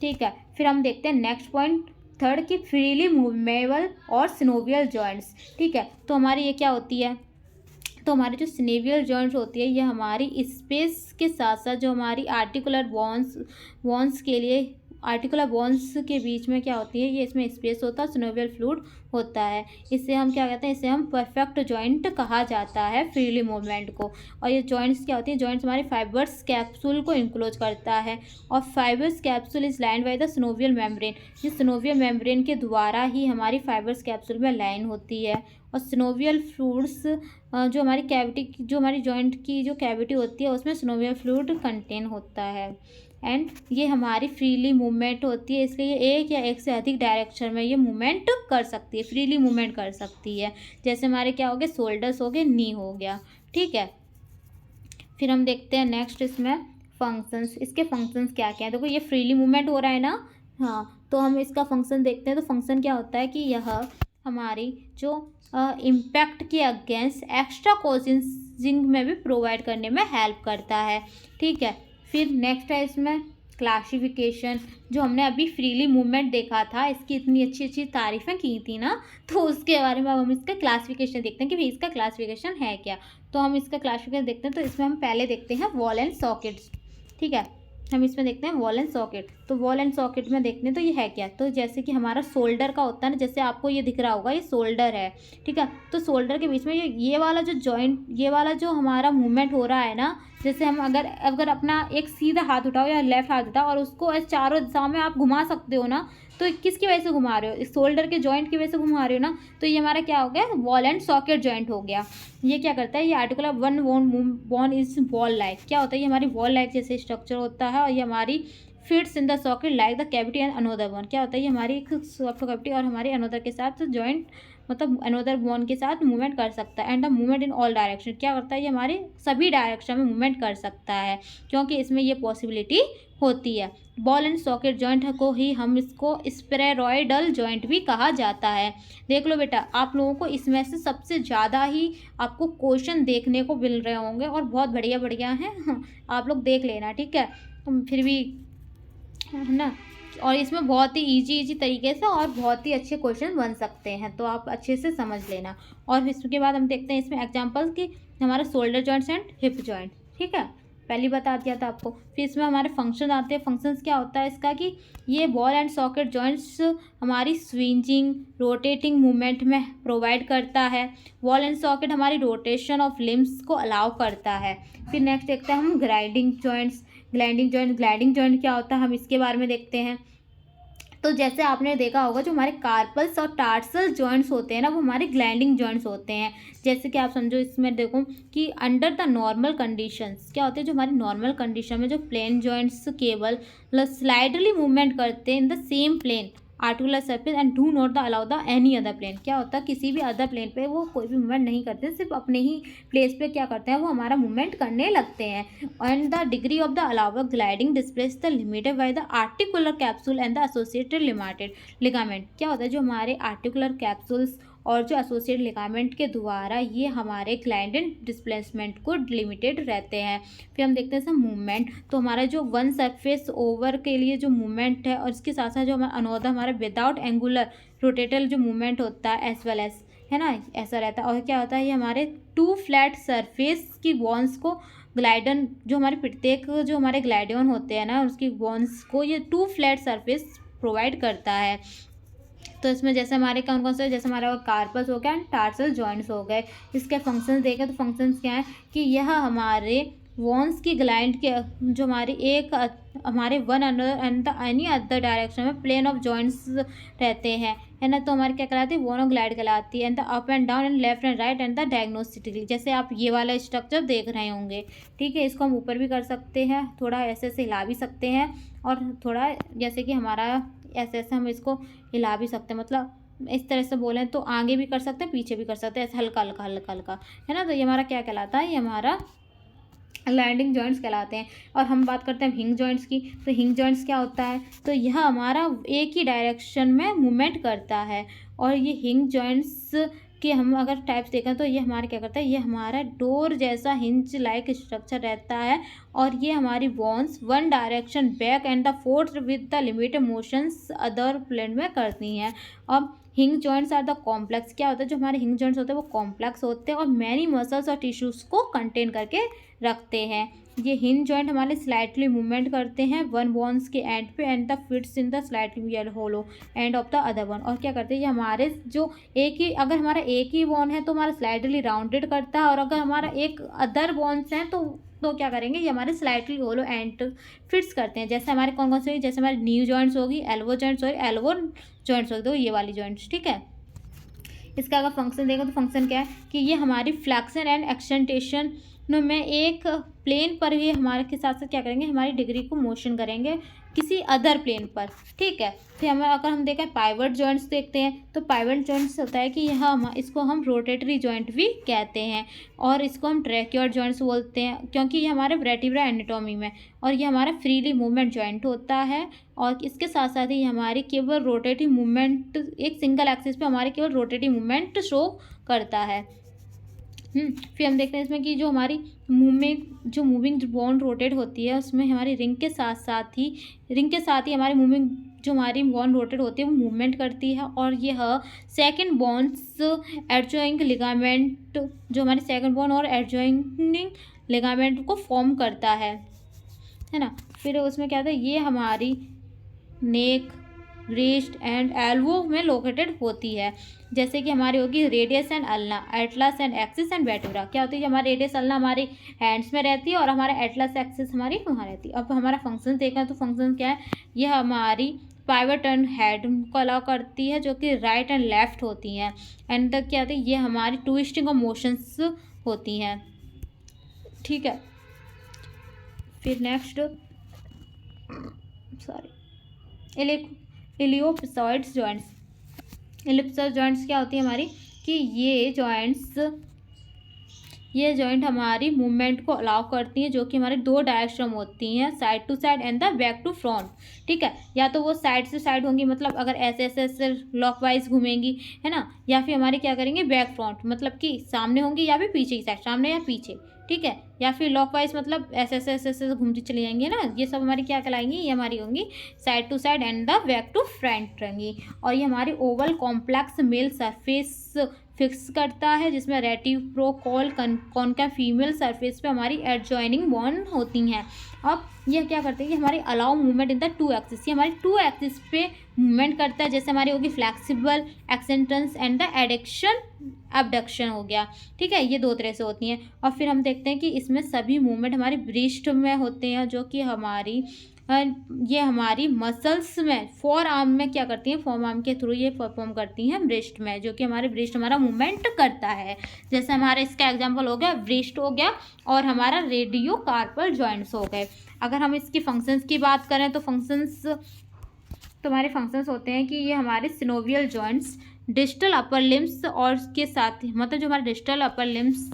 ठीक है। फिर हम देखते हैं नेक्स्ट पॉइंट थर्ड की फ्रीली मूवेबल और सिनोवियल जॉइंट्स, ठीक है। तो हमारी ये क्या होती है, तो हमारी जो सिनेवियल जॉइंट्स होती है ये हमारी स्पेस के साथ साथ जो हमारी आर्टिकुलर बोन्स के लिए आर्टिकुलर बोन्स के बीच में क्या होती है, ये इसमें स्पेस होता है, सिनोवियल फ्लूइड होता है। इससे हम क्या कहते हैं, इसे हम परफेक्ट जॉइंट कहा जाता है फ्रीली मूवमेंट को। और ये जॉइंट्स क्या होती है, जॉइंट्स हमारे फाइबर्स कैप्सूल को इंक्लोज करता है और fibres capsule is lined by the synovial membrane. ये सिनोवियल मेम्ब्रेन के द्वारा ही हमारी फाइबर्स कैप्सूल में लाइन होती है। और सिनोवियल फ्लूइड्स जो हमारी कैविटी जो हमारी जॉइंट की जो कैविटी होती है उसमें सिनोवियल फ्लूइड कंटेन होता है। एंड ये हमारी फ्रीली मूवमेंट होती है, इसलिए एक या एक से अधिक डायरेक्शन में ये मूवमेंट कर सकती है, फ्रीली मूवमेंट कर सकती है। जैसे हमारे क्या हो गए, शोल्डर्स हो गए, नी हो गया, ठीक है। फिर हम देखते हैं नेक्स्ट इसमें फंक्शंस। इसके फंक्शंस क्या क्या है, देखो ये फ्रीली मूवमेंट हो रहा है ना, हाँ, तो हम इसका फंक्शन देखते हैं। तो फंक्शन क्या होता है कि यह हमारी जो इम्पैक्ट के अगेंस्ट एक्स्ट्रा कोचिंग में भी प्रोवाइड करने में हेल्प करता है, ठीक है। फिर नेक्स्ट है इसमें क्लासिफिकेशन। जो हमने अभी फ्रीली मूवमेंट देखा था, इसकी इतनी अच्छी अच्छी तारीफ़ें की थी ना, तो उसके बारे में अब हम इसका क्लासिफिकेशन देखते हैं कि भाई इसका क्लासिफिकेशन है क्या। तो हम इसका क्लासिफिकेशन देखते हैं, तो इसमें हम पहले देखते हैं वॉल एंड सॉकेट्स, ठीक है। हम इसमें देखते हैं वॉल एंड सॉकेट। तो वॉल एंड सॉकेट में देखते हैं तो ये है क्या, तो जैसे कि हमारा शोल्डर का होता है ना, जैसे आपको ये दिख रहा होगा ये शोल्डर है, ठीक है। तो शोल्डर के बीच में ये वाला जो जॉइंट, ये वाला जो हमारा मूवमेंट हो रहा है ना, जैसे हम अगर अपना एक सीधा हाथ उठाओ या लेफ्ट हाथ उठाओ और उसको चारों दिशाओं में आप घुमा सकते हो ना, तो किसकी वजह से घुमा रहे हो, इस शोल्डर के जॉइंट की वजह से घुमा रहे हो ना, तो ये हमारा क्या हो गया, वॉल एंड सॉकेट जॉइंट हो गया। ये क्या करता है, ये articular one bone is wall like, क्या होता है, ये हमारी वॉल लाइक जैसे स्ट्रक्चर होता है और ये हमारी fits in the socket like the cavity and another bone. क्या होता है, ये हमारी एक सॉफ्ट कैविटी और हमारी अनोदर के साथ जॉइंट, मतलब अनोदर बोन के साथ मूवमेंट कर सकता है। And the movement in all direction, क्या करता है, ये हमारे सभी डायरेक्शन में मूवमेंट कर सकता है क्योंकि इसमें ये पॉसिबिलिटी होती है। बॉल एंड सॉकेट जॉइंट को ही हम इसको स्पेरेरॉयडल जॉइंट भी कहा जाता है। देख लो बेटा, आप लोगों को इसमें से सबसे ज़्यादा ही आपको क्वेश्चन देखने को मिल रहे होंगे और बहुत बढ़िया बढ़िया हैं, आप लोग देख लेना, ठीक है। फिर भी है ना, और इसमें बहुत ही इजी तरीके से और बहुत ही अच्छे क्वेश्चन बन सकते हैं, तो आप अच्छे से समझ लेना। और इसके बाद हम देखते हैं इसमें एग्जांपल्स कि हमारा shoulder joints and hip joint, ठीक है, पहली बता दिया था आपको। फिर इसमें हमारे फंक्शन आते हैं। फंक्शंस क्या होता है इसका कि ये बॉल एंड सॉकेट जॉइंट्स हमारी स्विंजिंग रोटेटिंग मूवमेंट में प्रोवाइड करता है। बॉल एंड सॉकेट हमारी रोटेशन ऑफ लिम्स को अलाउ करता है। फिर नेक्स्ट देखते हैं हम ग्लाइडिंग जॉइंट्स। ग्लाइडिंग जॉइंट क्या होता है, हम इसके बारे में देखते हैं। तो जैसे आपने देखा होगा, जो हमारे कार्पल्स और टार्सल जॉइंट्स होते हैं ना, वो हमारे ग्लाइडिंग जॉइंट्स होते हैं। जैसे कि आप समझो इसमें देखो कि अंडर द नॉर्मल कंडीशंस क्या होते हैं, जो हमारी नॉर्मल कंडीशन में जो प्लेन जॉइंट्स केवल स्लाइडली मूवमेंट करते हैं in the same plane articular surface and do not the allow the any other plane. क्या होता है, किसी भी अदर प्लेन पे वो कोई भी मूवमेंट नहीं करते, सिर्फ अपने ही प्लेस पे क्या करते हैं, वो हमारा मूवमेंट करने लगते हैं। And the degree of the allow gliding displace the limited by the articular capsule and the associated ligament. क्या होता है, जो हमारे आर्टिकुलर कैप्सूल्स और जो एसोसिएटेड लिगामेंट के द्वारा ये हमारे ग्लाइडिंग डिस्प्लेसमेंट को लिमिटेड रहते हैं। फिर हम देखते हैं सब मूवमेंट। तो हमारा जो वन सरफेस ओवर के लिए जो मूवमेंट है और इसके साथ साथ जो हमारा अनोदर हमारा विदाउट एंगुलर रोटेटल जो मूवमेंट होता है एज वेल एज, है ना, ऐसा रहता है। और क्या होता है, ये हमारे टू फ्लैट सरफेस की बोन्स को ग्लाइडन, जो हमारे प्रत्येक जो हमारे ग्लाइडियन होते हैं ना, उसकी बोन्स को ये टू फ्लैट सरफेस प्रोवाइड करता है। तो इसमें जैसे हमारे कौन कौन से, जैसे हमारा कार्पस हो गया एंड टार्सल जॉइंट्स हो गए। इसके फंक्शंस देखें तो फंक्शंस क्या है कि यह हमारे वॉन्स की ग्लाइंड के जो हमारी एक हमारे one another and the any other direction में प्लेन ऑफ जॉइंट्स रहते हैं, है ना। तो हमारी क्या कहलाती है, वोनोग्लाइड कहलाती है। And the up and down and left and right and the diagnostically, जैसे आप ये वाला स्ट्रक्चर देख रहे होंगे, ठीक है। इसको हम ऊपर भी कर सकते हैं, थोड़ा ऐसे ऐसे हिला भी सकते हैं, और थोड़ा जैसे कि हमारा ऐसे ऐसे हम इसको हिला भी सकते हैं, मतलब इस तरह से बोलें तो आगे भी कर सकते हैं, पीछे भी कर सकते हैं, ऐसे हल्का हल्का हल्का हल्का, है ना। तो ये हमारा क्या कहलाता है, ये हमारा लैंडिंग जॉइंट्स कहलाते हैं। और हम बात करते हैं हिंग जॉइंट्स की। तो हिंग जॉइंट्स क्या होता है, तो यह हमारा एक ही डायरेक्शन में मूवमेंट करता है। और ये हिंग जॉइंट्स के हम अगर टाइप्स देखें तो ये हमारा क्या करता है, ये हमारा डोर जैसा हिंज लाइक स्ट्रक्चर रहता है। और ये हमारी bones one direction back and the forth with the limited motions other plane में करती हैं। अब हिंग जॉइंट्स आर द कॉम्प्लेक्स, क्या होता है, जो हमारे हिंग जॉइंट्स होते हैं वो कॉम्प्लेक्स होते हैं और मैनी मसल्स और टिश्यूज़ को कंटेन करके रखते हैं। ये हिंज जॉइंट हमारे स्लाइटली मूवमेंट करते हैं वन बोन्स के एंड पे and the fits in the slightly hollow end of the other one. और क्या करते हैं, ये हमारे जो एक ही, अगर हमारा एक ही बोन है तो हमारा स्लाइटली राउंडेड करता है, और अगर हमारा एक अदर बोन्स हैं तो क्या करेंगे, ये हमारे स्लाइटली होलो एंड फिट्स करते हैं। जैसे हमारे कौन कौन से, जैसे हमारी नी जॉइंट्स होगी, एल्बो जॉइंट्स होगी, एल्बो जॉइंट्स होगी, तो ये वाली जॉइंट्स, ठीक है। इसका अगर फंक्शन देखें तो फंक्शन क्या है कि ये हमारी फ्लैक्शन एंड एक्सटेंटेशन में एक प्लेन पर ही हमारे के साथ साथ क्या करेंगे, हमारी डिग्री को मोशन करेंगे किसी अदर प्लेन पर, ठीक है। फिर हमें अगर हम देखें पाइवट जॉइंट्स देखते हैं, तो पाइवट जॉइंट्स होता है कि यह इसको हम रोटेटरी जॉइंट भी कहते हैं, और इसको हम ट्रैक्योइड जॉइंट्स बोलते हैं क्योंकि ये हमारे वर्टेब्रा एनाटॉमी में, और ये हमारा फ्रीली मूवमेंट जॉइंट होता है। और इसके साथ साथ ही हमारी केवल रोटेटिव मूवमेंट, एक सिंगल एक्सिस पे हमारे केवल रोटेटिव मूवमेंट शो करता है। फिर हम देखते हैं इसमें कि जो हमारी मूविंग बॉन्ड रोटेट होती है उसमें हमारी रिंग के साथ ही हमारी मूविंग जो हमारी बॉन्ड रोटेट होती है वो मूवमेंट करती है। और यह सेकंड बॉन्ड्स एडजॉइंग लिगामेंट, जो हमारी सेकंड बॉन्ड और एडजॉइनिंग लिगामेंट को फॉर्म करता है ना। फिर उसमें क्या था, ये हमारी नेक, रिस्ट एंड एल्बो में लोकेटेड होती है। जैसे कि हमारी होगी radius and ulna, Atlas and axis and vertebra. क्या होती है, हमारी रेडियस अल्ना हमारी हैंड्स में रहती है और हमारा एटलस एक्सिस हमारी वहाँ रहती है। अब हमारा फंक्शन देखा तो फंक्शन क्या है, यह हमारी पाइवट एंड हेड को अलाउ करती है जो कि राइट एंड लेफ्ट होती हैं। एंड तक क्या होती है, ये हमारी ट्विस्टिंग ऑफ मोशंस होती हैं, ठीक है। फिर नेक्स्ट इलियोप्सॉइड्स जॉइंट्स। इलिप्सॉइड जॉइंट्स क्या होती है हमारी, कि ये जॉइंट हमारी मूवमेंट को अलाउ करती हैं, जो कि हमारी दो डायरेक्शन होती हैं, side to side and the back to front, ठीक है। या तो वो साइड से साइड होंगी, मतलब अगर ऐसे ऐसे ऐसे लॉकवाइज घूमेंगी, है ना, या फिर हमारी क्या करेंगे बैक फ्रंट, मतलब कि सामने होंगी या फिर पीछे की साइड, सामने या पीछे, ठीक है। या फिर लॉकवाइज मतलब ऐसे ऐसे ऐसे ऐसे घूमती चली जाएंगी ना, ये सब हमारी क्या कहलाएंगी, ये हमारी होंगी side to side and the back to front रहेंगी। और ये हमारी oval complex male surface fix करता है, जिसमें रेटिप्रोकॉल कॉनकेव फीमेल सरफेस पे हमारी एडजॉइनिंग बॉन्ड होती हैं। अब यह क्या करते हैं कि हमारी allow movement in the two axis, ये हमारी टू एक्सिस पे मूवमेंट करता है। जैसे हमारी होगी flexible extensions and the adduction abduction हो गया, ठीक है। ये दो तरह से होती हैं। और फिर हम देखते हैं कि इसमें सभी मूवमेंट हमारी ब्रिस्ट में होते हैं, जो कि ये हमारी मसल्स में फोर आर्म में क्या करती हैं, फोर आर्म के थ्रू ये परफॉर्म करती हैं ब्रिस्ट में, जो कि हमारे ब्रिस्ट हमारा मूवमेंट करता है। जैसे हमारा इसका एग्जांपल हो गया ब्रिस्ट हो गया, और हमारा रेडियो कार्पल जॉइंट्स हो गए। अगर हम इसकी फंक्शंस की बात करें तो हमारे फंक्शंस होते हैं कि ये हमारे synovial joints distal upper limbs और के साथ ही, मतलब जो हमारे distal upper limbs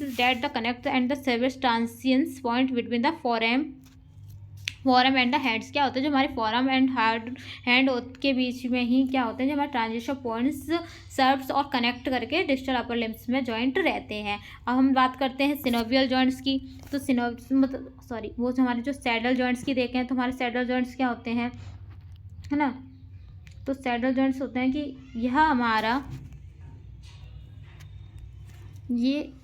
that the connect and the service transience point between the forearm and the hands. क्या होता है, जो हमारे फोरम एंड हैंड के बीच में ही क्या होते हैं, जो हमारे ट्रांजिशन पॉइंट्स सर्व्स और कनेक्ट करके डिस्टल अपर लिम्स में जॉइंट रहते हैं। अब हम बात करते हैं सिनोवियल जॉइंट्स की। तो वो जो हमारे जो सैडल जॉइंट्स की देखें तो हमारे सैडल जॉइंट्स क्या होते हैं, है ना। तो सैडल जॉइंट्स होते हैं कि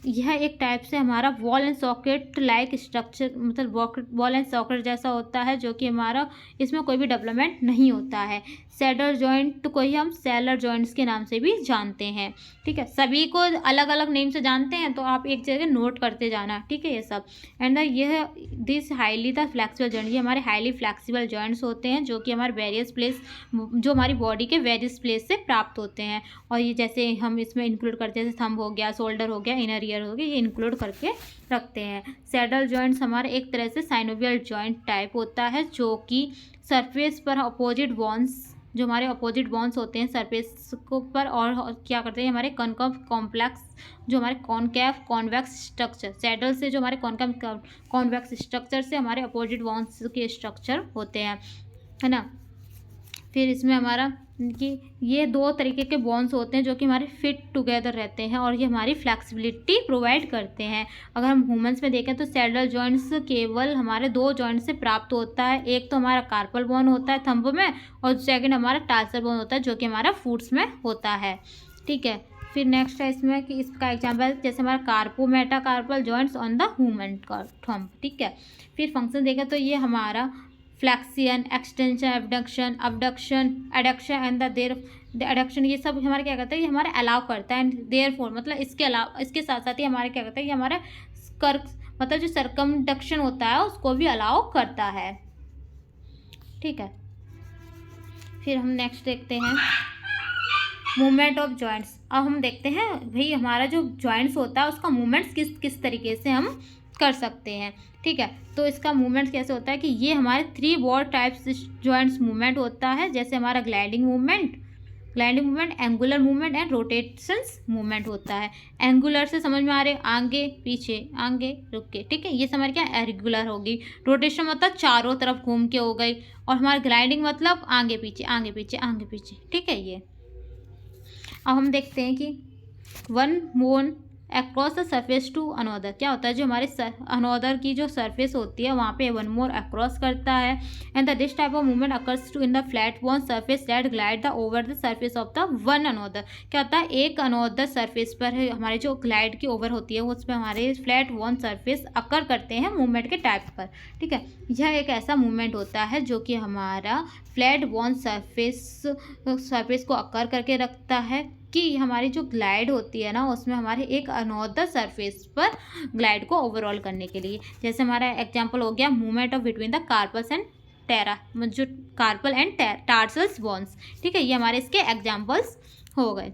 यह एक टाइप से हमारा wall and socket like structure, मतलब वॉल एंड सॉकेट जैसा होता है, जो कि हमारा इसमें कोई भी डेवलपमेंट नहीं होता है। सैडल जॉइंट को ही हम सेलर जॉइंट्स के नाम से भी जानते हैं, ठीक है। सभी को अलग अलग नेम से जानते हैं, तो आप एक जगह नोट करते जाना, ठीक है, ये सब। एंड यह this highly the flexible joint, ये हमारे हाईली फ्लेक्सिबल जॉइंट्स होते हैं, जो कि हमारे वेरियस प्लेस, जो हमारी बॉडी के वेरियस प्लेस से प्राप्त होते हैं। और ये जैसे हम इसमें इंक्लूड करते हैं, जैसे थंब हो गया, शोल्डर हो गया, इनर ईयर हो गया, ये इंक्लूड करके रखते हैं। सैडल जॉइंट्स हमारे एक तरह से साइनोवियल जॉइंट टाइप होता है, जो कि सरफेस पर अपोजिट बोन्स जो हमारे अपोजिट बॉन्स होते हैं सरफेस को पर, और क्या करते हैं हमारे कॉनकॉव कॉम्प्लेक्स, जो हमारे कॉनकैव कॉन्वेक्स स्ट्रक्चर, सैडल से जो हमारे कॉनकैव कॉन्वेक्स स्ट्रक्चर से हमारे अपोजिट बॉन्स के स्ट्रक्चर होते हैं, है ना। फिर इसमें हमारा कि ये दो तरीके के बॉन्ड्स होते हैं जो कि हमारे फिट टुगेदर रहते हैं और ये हमारी फ्लेक्सिबिलिटी प्रोवाइड करते हैं। अगर हम ह्यूमंस में देखें तो सैडल जॉइंट्स केवल हमारे दो जॉइंट से प्राप्त होता है। एक तो हमारा कार्पल बोन होता है थंब में, और सेकंड हमारा टार्सल बोन होता है जो कि हमारा फुट्स में होता है, ठीक है। फिर नेक्स्ट है इसमें कि इसका एग्जाम्पल जैसे हमारा carpometacarpal joints on the human thumb, ठीक है। फिर फंक्शन देखें तो ये हमारा flexion, extension, abduction, abduction, adduction and the their adduction, ये सब हमारे क्या करता है, ये हमारे अलाउ करता है। एंड देयरफॉर मतलब इसके अलावा, इसके साथ साथ ही हमारे क्या करता है, ये हमारा कर मतलब जो सर्कमडक्शन होता है उसको भी अलाउ करता है, ठीक है। फिर हम नेक्स्ट देखते हैं मूवमेंट ऑफ जॉइंट्स। अब हम देखते हैं भाई हमारा जो जॉइंट्स होता है उसका मूवमेंट्स किस किस तरीके से हम कर सकते हैं, ठीक है। तो इसका मूवमेंट कैसे होता है कि ये हमारे 3 ब्रॉड टाइप्स जॉइंट्स मूवमेंट होता है, जैसे हमारा gliding movement, angular movement and rotations movement होता है। एंगुलर से समझ में आ रहे आगे पीछे आगे रुक के, ठीक है, ये समझ क्या रेगुलर होगी। रोटेशन मतलब चारों तरफ घूम के हो गई, और हमारा ग्लाइडिंग मतलब आगे पीछे आगे पीछे आगे पीछे, ठीक है। ये अब हम देखते हैं कि one bone across the surface to another, क्या होता है जो हमारे अनोदर की जो सरफेस होती है वहाँ पे वन मोर अक्रॉस करता है। And the this type of movement occurs to in the flat bone surface that glide the over the surface of the one another, क्या होता है एक अनोदर सरफेस पर हमारे जो ग्लाइड की ओवर होती है उस पर हमारे फ्लैट बोन सरफेस अकर करते हैं मूवमेंट के टाइप पर, ठीक है। यह एक ऐसा मूवमेंट होता है जो कि हमारा फ्लैट बोन सरफेस को अकर करके रखता है कि हमारी जो ग्लाइड होती है ना उसमें हमारे एक अनोदर सरफेस पर ग्लाइड को ओवरऑल करने के लिए। जैसे हमारा एग्जांपल हो गया movement of between the carpals and टेरा, जो कार्पल एंड टार्सल्स बोन्स, ठीक है, ये हमारे इसके एग्जांपल्स हो गए।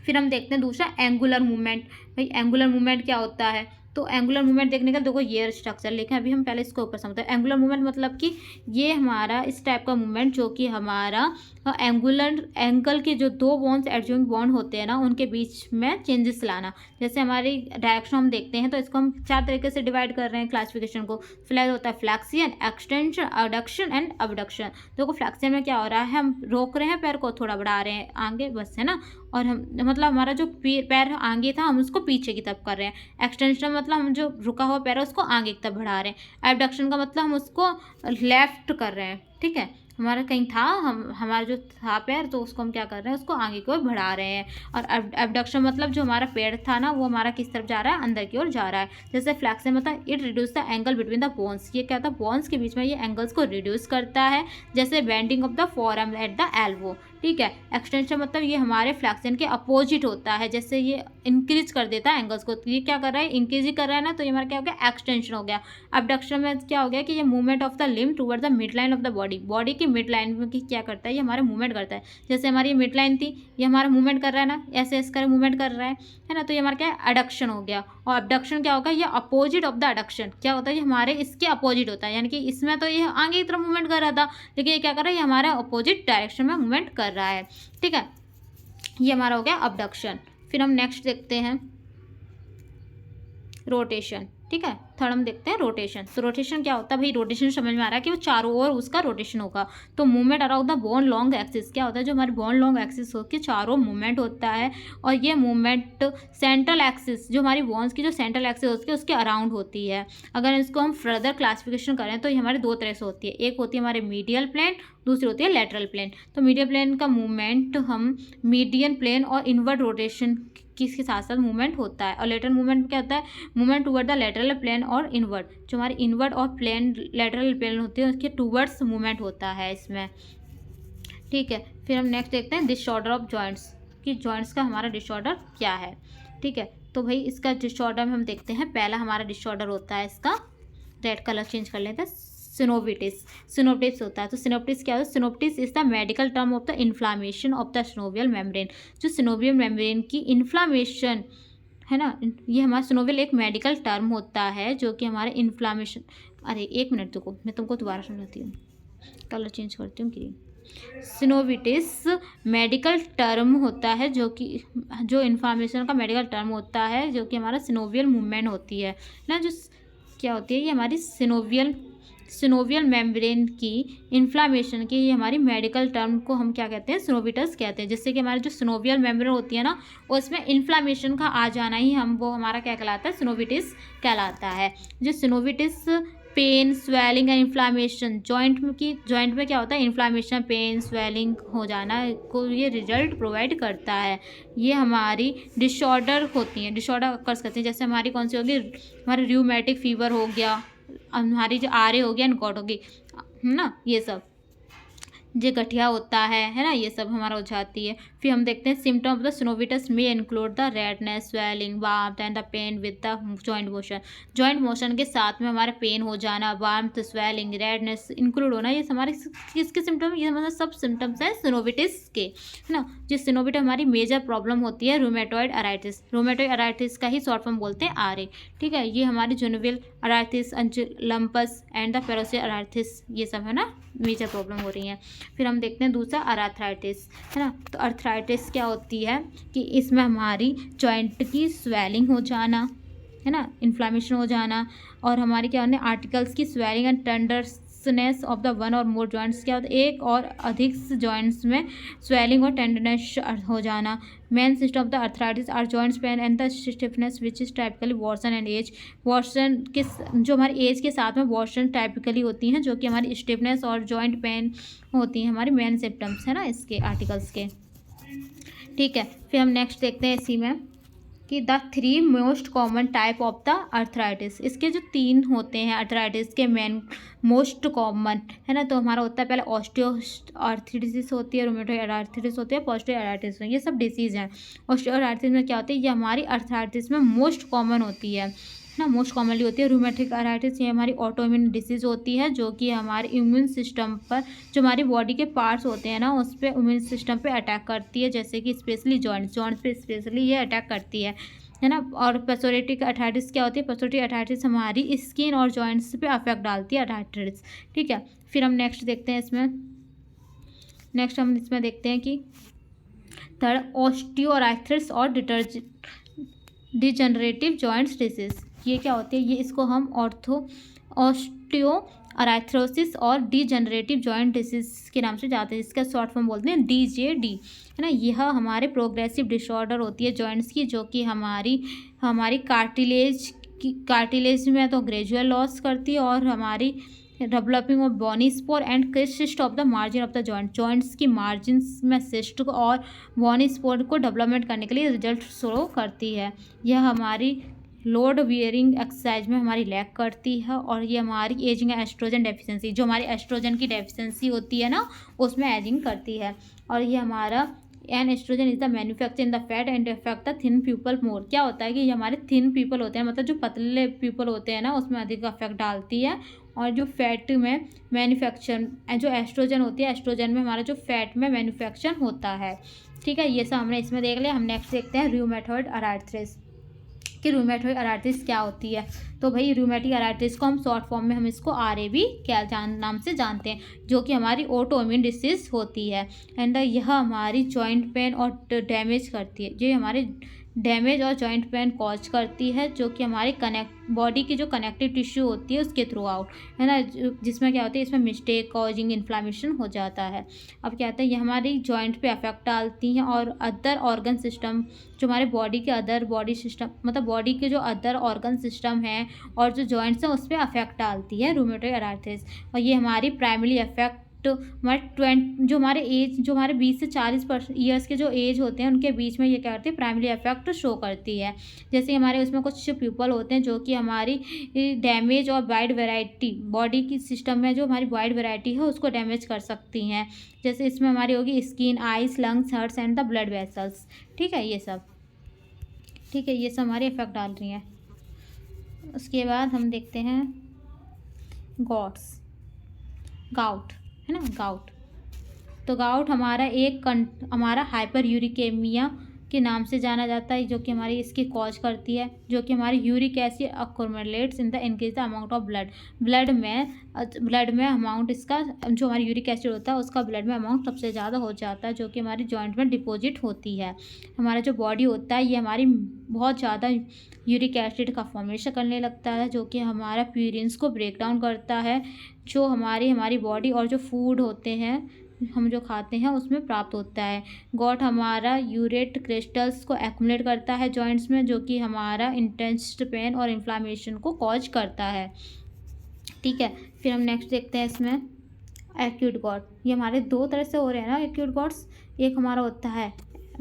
फिर हम देखते हैं दूसरा एंगुलर मूवमेंट। भाई एंगुलर मूवमेंट क्या होता है, तो एंगुलर मूवमेंट देखने का देखो ये स्ट्रक्चर लिखे, अभी हम पहले इसको ऊपर समझते हैं। एंगुलर मूवमेंट मतलब कि ये हमारा इस टाइप का मूवमेंट जो कि हमारा एंगल के जो दो बोन्स एडजॉइंट बॉन्ड होते हैं ना उनके बीच में चेंजेस लाना। जैसे हमारी डायरेक्शन हम देखते हैं तो इसको हम 4 तरीके से डिवाइड कर रहे हैं क्लासिफिकेशन को। फ्लैट होता है फ्लैक्सियन, एक्सटेंशन, एडक्शन एंड अबडक्शन। देखो फ्लैक्सियन में क्या हो रहा है, हम रोक रहे हैं पैर को, थोड़ा बढ़ा रहे हैं आगे बस, है ना, और हम मतलब हमारा जो पैर आगे था हम उसको पीछे की तरफ कर रहे हैं। एक्सटेंशन मतलब हम जो रुका हुआ पैर है उसको आगे की तरफ बढ़ा रहे हैं। एबडक्शन का मतलब हम उसको लेफ्ट कर रहे हैं, ठीक है, हमारा कहीं था हमारा जो था पैर तो उसको हम क्या कर रहे हैं उसको आगे की ओर बढ़ा रहे हैं। और एबडक्शन मतलब जो हमारा पैर था ना वो हमारा किस तरफ जा रहा है, अंदर की ओर जा रहा है। जैसे फ्लैक्सियन मतलब it reduce the angle between the bones, ये क्या था बोन्स के बीच में ये एंगल्स को रिड्यूस करता है। जैसे bending of the forearm at the elbow, ठीक है। एक्सटेंशन मतलब ये हमारे फ्लैक्सियन के अपोजिट होता है, जैसे ये इंक्रीज कर देता है एंगल्स को, तो ये क्या कर रहा है इंक्रीज ही कर रहा है ना, तो ये हमारा क्या हो गया एक्सटेंशन हो गया। अबडक्शन में क्या हो गया कि ये movement of the limb toward the mid line of the body की मिड लाइन में क्या करता है, ये हमारे मूवमेंट करता है। जैसे हमारी मिड लाइन थी ये हमारा मूवमेंट कर रहा है ना, ऐसे ऐसे कर मूवमेंट कर रहा है ना, तो ये हमारा क्या है एडक्शन हो गया। और अबडक्शन क्या होगा, ये अपोजिट ऑफ द एडक्शन, क्या होता है ये हमारे इसके अपोजिट होता है, यानी कि इसमें तो ये आगे की तरफ मूवमेंट कर रहा था लेकिन ये क्या कर रहा है, ये हमारे अपोजिट डायरेक्शन में मूवमेंट कर रहा है, ठीक है। ये हमारा हो गया अबडक्शन। फिर हम नेक्स्ट देखते हैं रोटेशन, ठीक है। थर्ड हम देखते हैं रोटेशन। तो रोटेशन क्या होता है, भाई रोटेशन समझ में आ रहा है कि वो चारों ओर उसका रोटेशन होगा। तो movement around the bone long axis, क्या होता है जो हमारे बोन लॉन्ग एक्सिस होकर चारों मूवमेंट होता है। और ये मूवमेंट सेंट्रल एक्सिस, जो हमारी बोन्स की जो सेंट्रल एक्सिस होती है उसके अराउंड होती है। अगर इसको हम फर्दर क्लासिफिकेशन करें तो ये हमारे 2 तरह से होती है, एक होती है हमारे मीडियल प्लेन, दूसरी होती है लेटरल प्लेन। तो मीडियल प्लेन का मूवमेंट हम मीडियन प्लेन और इनवर्ड रोटेशन किसके साथ साथ मूवमेंट होता है। और लेटरल मूवमेंट क्या होता है, movement toward the lateral plane और इनवर्ड, जो हमारे इनवर्ड और प्लेन लेटरल प्लेन होती है उसके टुवर्ड्स मूवमेंट होता है इसमें, ठीक है। फिर हम नेक्स्ट देखते हैं डिसऑर्डर ऑफ जॉइंट्स, कि जॉइंट्स का हमारा डिसऑर्डर क्या है, ठीक है। तो भाई इसका डिसऑर्डर में हम देखते हैं, पहला हमारा डिसऑर्डर होता है इसका, रेड कलर चेंज कर लेते हैं, सिनोप्टिस होता है। तो सिनोप्टिस क्या होता है, synovitis is the medical term of the inflammation of the synovial membrane, जो सिनोवियल मेम्ब्रेन की इन्फ्लामेशन है ना, ये हमारा सिनोवियल एक मेडिकल टर्म होता है जो कि हमारे इन्फ्लामेशन, अरे एक मिनट देखो मैं तुमको दोबारा समझाती हूँ, कलर चेंज करती हूँ ग्रीन, सिनोविटिस मेडिकल टर्म होता है, जो इन्फ्लामेशन का मेडिकल टर्म होता है, जो कि हमारा सिनोवियल मूवमेंट होती है ना, जो क्या होती है, ये हमारी सिनोवियल मेम्ब्रेन की इन्फ्लामेशन की, ये हमारी मेडिकल टर्म को हम क्या कहते हैं, सिनोविटिस कहते हैं। जिससे कि हमारी जो सिनोवियल मेम्ब्रेन होती है ना, उसमें इन्फ्लामेशन का आ जाना ही वो हमारा क्या कहलाता है, सिनोविटिस कहलाता है। जो synovitis pain, swelling and inflammation, joint में क्या होता है, इन्फ्लामेशन, पेन, स्वेलिंग हो जाना को ये रिजल्ट प्रोवाइड करता है। ये हमारी डिसऑर्डर होती हैं, डिसऑर्डर कर सकते हैं। जैसे हमारी कौन सी होगी, हमारी रूमेटिक फीवर हो गया, हमारी जो आर ए हो गया, इनकॉट होगी, है ना, ये सब जो गठिया होता है ना, ये सब हमारा हो जाती है। फिर हम देखते हैं सिम्टम ऑफ द सिनोविटिस में include the redness, swelling, warmth and the pain with the joint motion. Joint motion के साथ में हमारे पेन हो जाना, वार्मथ, स्वेलिंग, रेडनेस इंक्लूड होना, ये हमारे किसके सिम्टम, ये हमारे सब सिम्टम्स हैं सिनोविटिस के, है ना। जो सिनोविटिस हमारी मेजर प्रॉब्लम होती है रूमेटॉइड अराइटिस, रूमेटॉइड अराइटिस का ही शॉर्ट फॉर्म बोलते हैं RA, ठीक है। ये हमारी जुनोवियल अराइटिस, लंपस एंड द पेरोसियल अराइटिस, ये सब है ना मेजर प्रॉब्लम हो रही हैं। फिर हम देखते हैं दूसरा अराथराइटिस, है ना। तो अर्थराइटिस क्या होती है कि इसमें हमारी जॉइंट की स्वेलिंग हो जाना, है ना, इन्फ्लामेशन हो जाना, और हमारी क्या होने, आर्टिकल्स की swelling and tenderness of the one और मोर जॉइंट्स, क्या होता है, एक और अधिक जॉइंट्स में स्वेलिंग और टेंडरनेस हो जाना। Main system of the arthritis are joints pain and the stiffness which is typically worsen and age. Worsen के जो हमारी एज के साथ में वॉर्सन टाइपिकली होती हैं, जो कि हमारी स्टिफनेस और जॉइंट पेन होती हैं, हमारी मेन सिम्टम्स है ना इसके आर्टिकल्स के, ठीक है। फिर हम नेक्स्ट देखते हैं इसी में कि the 3 most common type of the arthritis. इसके जो 3 होते हैं अर्थराइटिस के मेन मोस्ट कॉमन, है ना। तो हमारा होता है पहले ऑस्टियो आर्थराइटिस होती है, रूमेटॉइड आर्थराइटिस होती है, पॉस्टियो आर्थराइटिस, ये सब डिसीज़ हैं। ऑस्टियो आर्थराइटिस में क्या होती है, ये हमारी अर्थराइटिस में मोस्ट कॉमन होती है ना, मोस्ट कॉमनली होती है। रूमेटिक आर्थराइटिस ये हमारी ऑटोइम्यून डिसीज़ होती है, जो कि हमारे इम्यून सिस्टम पर, जो हमारी बॉडी के पार्ट्स होते हैं ना, उस पर इम्यून सिस्टम पे अटैक करती है, जैसे कि स्पेशली जॉइंट्स पे स्पेशली ये अटैक करती है ना। और पसोरेटिक अर्थराइटिस क्या होती है, पसोरेटिक अर्थराइटिस हमारी स्किन और जॉइंट्स पे अफेक्ट डालती है अर्थराइटिस, ठीक है। फिर हम नेक्स्ट देखते हैं इसमें देखते हैं कि थर्ड ऑस्टियोआर्थराइटिस और डिजनरेटिव जॉइंट्स डिसीज, ये क्या होती है, ये इसको हम ऑस्टियोआर्थरोसिस और डिजनरेटिव जॉइंट डिसीज के नाम से जानते हैं, इसका शॉर्ट फॉर्म बोलते हैं DJD, है ना। यह हमारे प्रोग्रेसिव डिसऑर्डर होती है जॉइंट्स की, जो कि हमारी कार्टिलेज में तो ग्रेजुअल लॉस करती है, और हमारी developing of bony spur and cyst of the margin of the joints की मार्जिन्स में सिस्ट और बोनी स्पोर को डेवलपमेंट करने के लिए रिजल्ट शो करती है। यह हमारी लोड बियरिंग एक्सरसाइज में हमारी लैक करती है, और ये हमारी एजिंग एस्ट्रोजन डेफिशिएंसी, जो हमारी एस्ट्रोजन की डेफिशिएंसी होती है ना, उसमें एजिंग करती है। और ये हमारा an estrogen is the manufacture in the fat and affect the thin people more. क्या होता है कि ये हमारे थिन पीपल होते हैं, मतलब जो पतले पीपल होते हैं ना, उसमें अधिक अफेक्ट डालती है। और जो फैट में मैन्युफैक्चर, जो एस्ट्रोजन होती है, एस्ट्रोजन में हमारा जो फैट में मैन्युफैक्चर होता है, ठीक है। ये सब हमने इसमें देख लिया। हम नेक्स्ट देखते हैं रूमेटॉइड अराइथ्रिस कि रूमेटॉइड अराइथ्रिस क्या होती है। तो भाई रूमेटिक अराइथ्रिस को हम शॉर्ट फॉर्म में हम इसको RAB नाम से जानते हैं, जो कि हमारी ऑटोइम्यून डिसीज होती है। एंड यह हमारी जॉइंट पेन और डैमेज करती है, जो हमारे डैमेज और जॉइंट पेन कॉज करती है, जो कि हमारी बॉडी की जो कनेक्टिव टिश्यू होती है उसके थ्रू आउट, है ना, जिसमें क्या होता है, इसमें मिस्टेक कॉजिंग इन्फ्लामेशन हो जाता है। अब क्या होता है, ये हमारी जॉइंट पे अफेक्ट डालती हैं, और अदर ऑर्गन सिस्टम, जो हमारे बॉडी के अदर बॉडी सिस्टम, मतलब बॉडी के जो अदर ऑर्गन सिस्टम हैं और जो जॉइंट्स हैं उस पर अफेक्ट डालती है रूमेटॉइड अराइथ्रिस। और ये हमारी प्राइमरी अफेक्ट जो हमारे 20 से 40 ईयर्स के जो एज होते हैं उनके बीच में ये क्या करती है, प्राइमरी अफेक्ट शो करती है। जैसे हमारे उसमें कुछ पीपल होते हैं जो कि हमारी डैमेज और वाइड वैरायटी, बॉडी की सिस्टम में जो हमारी वाइड वैरायटी है उसको डैमेज कर सकती हैं। जैसे इसमें हमारी होगी skin, eyes, lungs, hearts and the blood vessels, ठीक है, ये सब, ठीक है, ये सब हमारे इफेक्ट डाल रही हैं। उसके बाद हम देखते हैं गाउट, है ना, गाउट। तो गाउट हमारा हमारा हाइपर यूरिकेमिया के नाम से जाना जाता है, जो कि हमारी इसकी कॉज करती है, जो कि हमारी uric acid accumulates in the increase the amount of blood. Blood में अमाउंट इसका, जो हमारी यूरिक एसिड होता है उसका ब्लड में अमाउंट सबसे ज़्यादा हो जाता है, जो कि हमारी जॉइंट में डिपॉजिट होती है। हमारा जो बॉडी होता है ये हमारी बहुत ज़्यादा यूरिक एसिड का फॉर्मेशन करने लगता है, जो कि हमारा प्यूरिन्स को ब्रेक डाउन करता है, जो हमारी बॉडी और जो फूड होते हैं हम जो खाते हैं उसमें प्राप्त होता है। गॉट हमारा यूरेट क्रिस्टल्स को एक्युमुलेट करता है जॉइंट्स में, जो कि हमारा इंटेंस पेन और इन्फ्लामेशन को कॉज करता है। ठीक है, फिर हम नेक्स्ट देखते हैं इसमें एक्यूट गॉट। ये हमारे दो तरह से हो रहे हैं ना एक्यूट गॉट्स। एक हमारा होता है,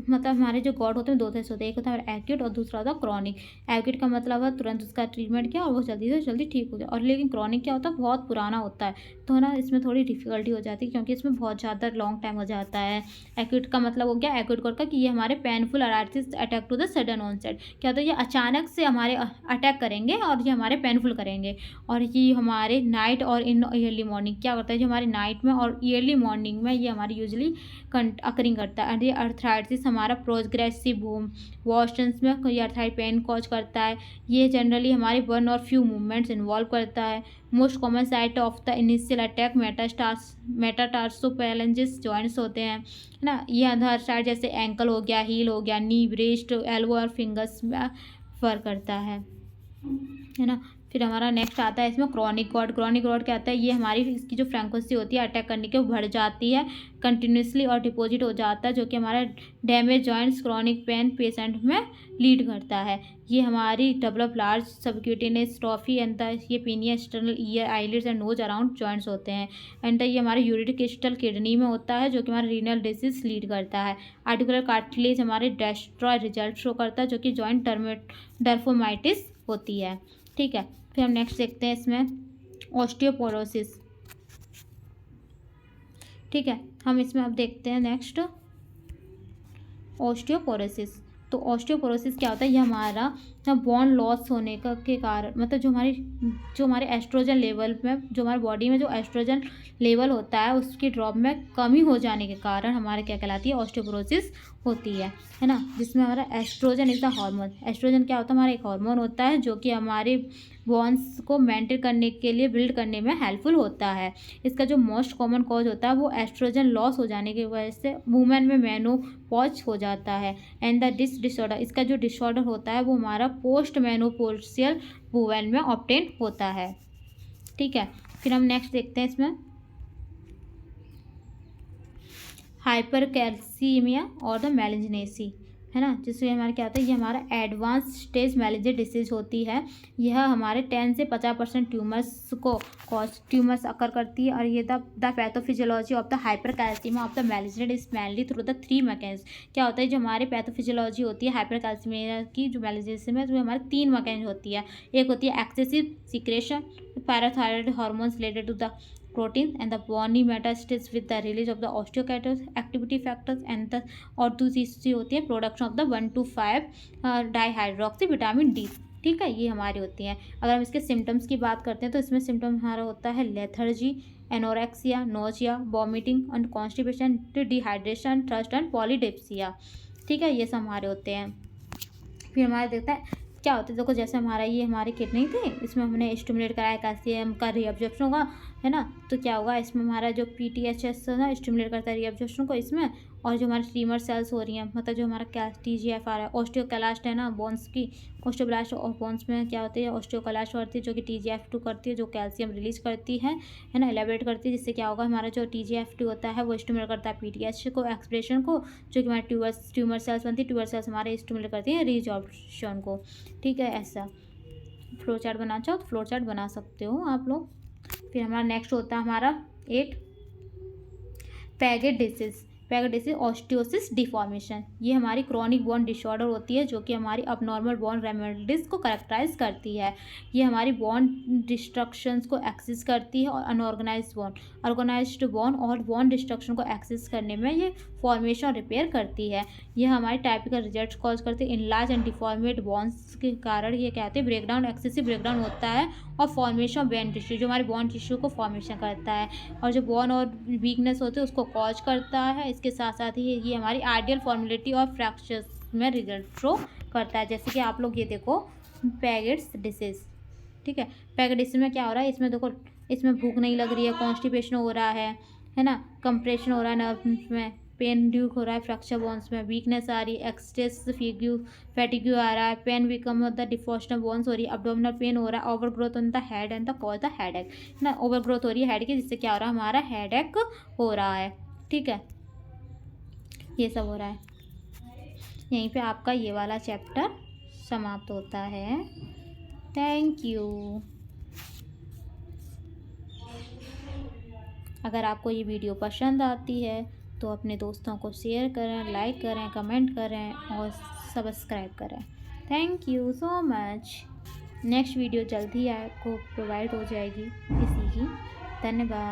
मतलब हमारे जो गॉट होते हैं दो तरह से होते हैं, एक होता है हमारा एक्यूट और दूसरा होता है क्रॉनिक। एक्यूट का मतलब है तुरंत उसका ट्रीटमेंट किया और वो जल्दी से जल्दी ठीक हो गया, और लेकिन क्रॉनिक क्या होता है बहुत पुराना होता है, तो ना इसमें थोड़ी डिफिकल्टी हो जाती है क्योंकि इसमें बहुत ज़्यादा लॉन्ग टाइम हो जाता है। एक्यूट का मतलब हो गया एक्यूट गॉट का कि ये हमारे painful arthritis attack to the sudden onset. क्या होता है ये अचानक से हमारे अटैक करेंगे और ये हमारे पेनफुल करेंगे, और ये हमारे नाइट और इन ईयरली मॉर्निंग क्या करता है, जो हमारी नाइट में और ईयरली मॉर्निंग में ये हमारी यूजली अकरिंग करता है। एंड ये अर्थराइटिस हमारा प्रोग्रेसिव बूम वॉशन्स में ये अर्थराइट पेन कॉज करता है। ये जनरली हमारे 1 और फ्यू मूवमेंट्स इन्वॉल्व करता है। Most common site of the initial attack metatarsophalangeal joints होते हैं, है ना। ये अदर साइड जैसे एंकल हो गया, हील हो गया, नी, ब्रेस्ट, एल्बो और फिंगर्स में फर करता है ना। फिर हमारा नेक्स्ट आता है इसमें क्रॉनिक गॉट। क्रॉनिक गॉट क्या आता है, ये हमारी इसकी जो फ्रीक्वेंसी होती है अटैक करने की वो बढ़ जाती है कंटिन्यूसली और डिपॉजिट हो जाता है, जो कि हमारा damage joints chronic pain patient में लीड करता है। ये हमारी develop large subcutaneous tophi and the ये pinnae external ear eyelids and nose around joints होते हैं। एंड ये हमारे यूरिक क्रिस्टल किडनी में होता है, जो कि हमारा रीनल डिसीज लीड करता है। आर्टिकुलर कार्टिलेज हमारे डेस्ट्रॉय रिजल्ट शो करता है, जो कि जॉइंट डर्फोमाइटिस होती है। ठीक है, फिर हम नेक्स्ट देखते हैं इसमें ऑस्टियोपोरोसिस। ठीक है, हम इसमें अब देखते हैं नेक्स्ट ऑस्टियोपोरोसिस। तो ऑस्टियोपोरोसिस क्या होता है, ये हमारा बोन लॉस होने का के कारण, मतलब जो हमारे एस्ट्रोजन लेवल में, जो हमारे बॉडी में जो एस्ट्रोजन लेवल होता है उसकी ड्रॉप में कमी हो जाने के कारण हमारे क्या कहलाती है ऑस्टियोपोरोसिस होती है ना। जिसमें हमारा estrogen is the hormone. Estrogen क्या होता है, हमारा एक हार्मोन होता है जो कि हमारे बॉन्स को मेंटेन करने के लिए बिल्ड करने में हेल्पफुल होता है। इसका जो मोस्ट कॉमन कॉज होता है वो एस्ट्रोजन लॉस हो जाने की वजह से वुमेन में मेनोपॉज हो जाता है। एंड द डिसऑर्डर, इसका जो डिसऑर्डर होता है वो हमारा पोस्ट मेनोपॉजियल वुमेन में ऑब्टेन होता है। ठीक है, फिर हम नेक्स्ट देखते हैं इसमें हाइपरकैल्सीमिया और द मेलिग्नेसी, है ना। जिससे हमारा क्या होता है, ये हमारा एडवांस स्टेज मेलिग्नेंट डिसीज होती है। यह हमारे 10 से 50% ट्यूमर्स अकर करती है, और ये the pathophysiology of the hypercalcaemia of the malignant is mainly through the 3 mechanism. क्या होता है, जो हमारे पैथोफिजियोलॉजी होती है हाइपरकैल्सीमिया की, जो मेलिग्नेंसी में, जो हमारे 3 मैकेनिज्म होती है। एक होती है excessive secretion parathyroid hormones related to the proteins and the bony metastasis with the release of the osteocytosis activity factors and the और दूसरी होती है production of the 1 to 5 dihydroxy vitamin D. ठीक है, ये हमारी होती हैं। अगर हम इसके सिम्टम्स की बात करते हैं तो इसमें सिम्टम हमारा होता है lethargy, anorexia, nausea, vomiting and constipation, dehydration, thirst and polydipsia. ठीक है, ये सब हमारे होते हैं। फिर हमारे देखते हैं क्या होता है, देखो जैसे हमारा ये हमारी किडनी थी, इसमें हमने स्टिमुलेट कराया कैल्शियम का रीअब्जॉर्प्शन होगा, है ना। तो क्या होगा, इसमें हमारा जो PTHS ना स्टिमुलेट करता है रीअब्जॉर्प्शन को इसमें, और जो हमारी ट्यूमर सेल्स हो रही हैं, मतलब जो हमारा TGFR है, ऑस्टियोक्लास्ट है ना बोन्स की, ऑस्टियोब्लास्ट और बोन्स में क्या होती है ऑस्टियोक्लास्ट होती है, जो कि TGF2 करती है, जो कैल्शियम रिलीज करती है ना, एलेबरेट करती है। जिससे क्या होगा, हमारा जो TGF2 होता है वो स्टिमुलेट करता है PTH को एक्सप्रेशन को, जो कि हमारी ट्यूमर सेल्स बनती है, ट्यूमर सेल्स हमारे स्टिमुलेट करती है रीअब्जॉर्प्शन को। ठीक है, ऐसा फ्लो चार्ट बनाना चाहो तो फ्लो चार्ट बना सकते हो आप लोग। फिर हमारा नेक्स्ट होता है हमारा 8 Paget disease. Paget disease osteosis deformation, ये हमारी क्रॉनिक बोन डिसऑर्डर होती है, जो कि हमारी अबनॉर्मल बोन रेमेडिस को करेक्टराइज करती है। ये हमारी बोन डिस्ट्रक्शंस को एक्सेस करती है, और अनऑर्गेनाइज्ड बोन, ऑर्गेनाइज्ड बोन और बोन डिस्ट्रक्शन को एक्सेस करने में ये फॉर्मेशन और रिपेयर करती है। यह हमारी टाइपिकल रिजल्ट कॉज करती है। इनलार्ज एंड डिफॉर्मेड बोन्स के कारण ये कहते हैं ब्रेकडाउन, एक्सेसिव ब्रेकडाउन होता है, और फॉर्मेशन ऑफ बोन टिश्यू, जो हमारे बोन टिश्यू को फॉर्मेशन करता है, और जो बोन और वीकनेस होती है उसको कॉज करता है। इसके साथ साथ ही ये हमारी आइडियल फॉर्मेलिटी और फ्रैक्चर्स में रिजल्ट शो करता है। जैसे कि आप लोग ये देखो पैगेट्स डिसीज, ठीक है। पैगेट डिसीज में क्या हो रहा है, इसमें देखो, इसमें भूख नहीं लग रही है, कॉन्स्टिपेशन हो रहा है ना, कंप्रेशन हो रहा है नर्व्स में, पेन ड्यूक हो रहा है फ्रैक्चर बोन्स में, वीकनेस आ रही है, एक्सटेस फैटिग्यू आ रहा है, पेन बिकम द डिफोर्शनल बोन्स हो रही है, अब्डोमिनल पेन हो रहा है, over growth on the head and the cause the head एक ना, ओवर ग्रोथ हो रही है हेड की, जिससे क्या हो रहा है, हमारा हेड एक हो रहा है, ठीक है। ये सब हो रहा है। यहीं पे आपका ये वाला चैप्टर समाप्त होता है। Thank you. अगर आपको ये वीडियो पसंद आती है तो अपने दोस्तों को शेयर करें, लाइक करें, कमेंट करें और सब्सक्राइब करें। Thank you so much. Next video जल्दी आपको प्रोवाइड हो जाएगी इसी की। धन्यवाद।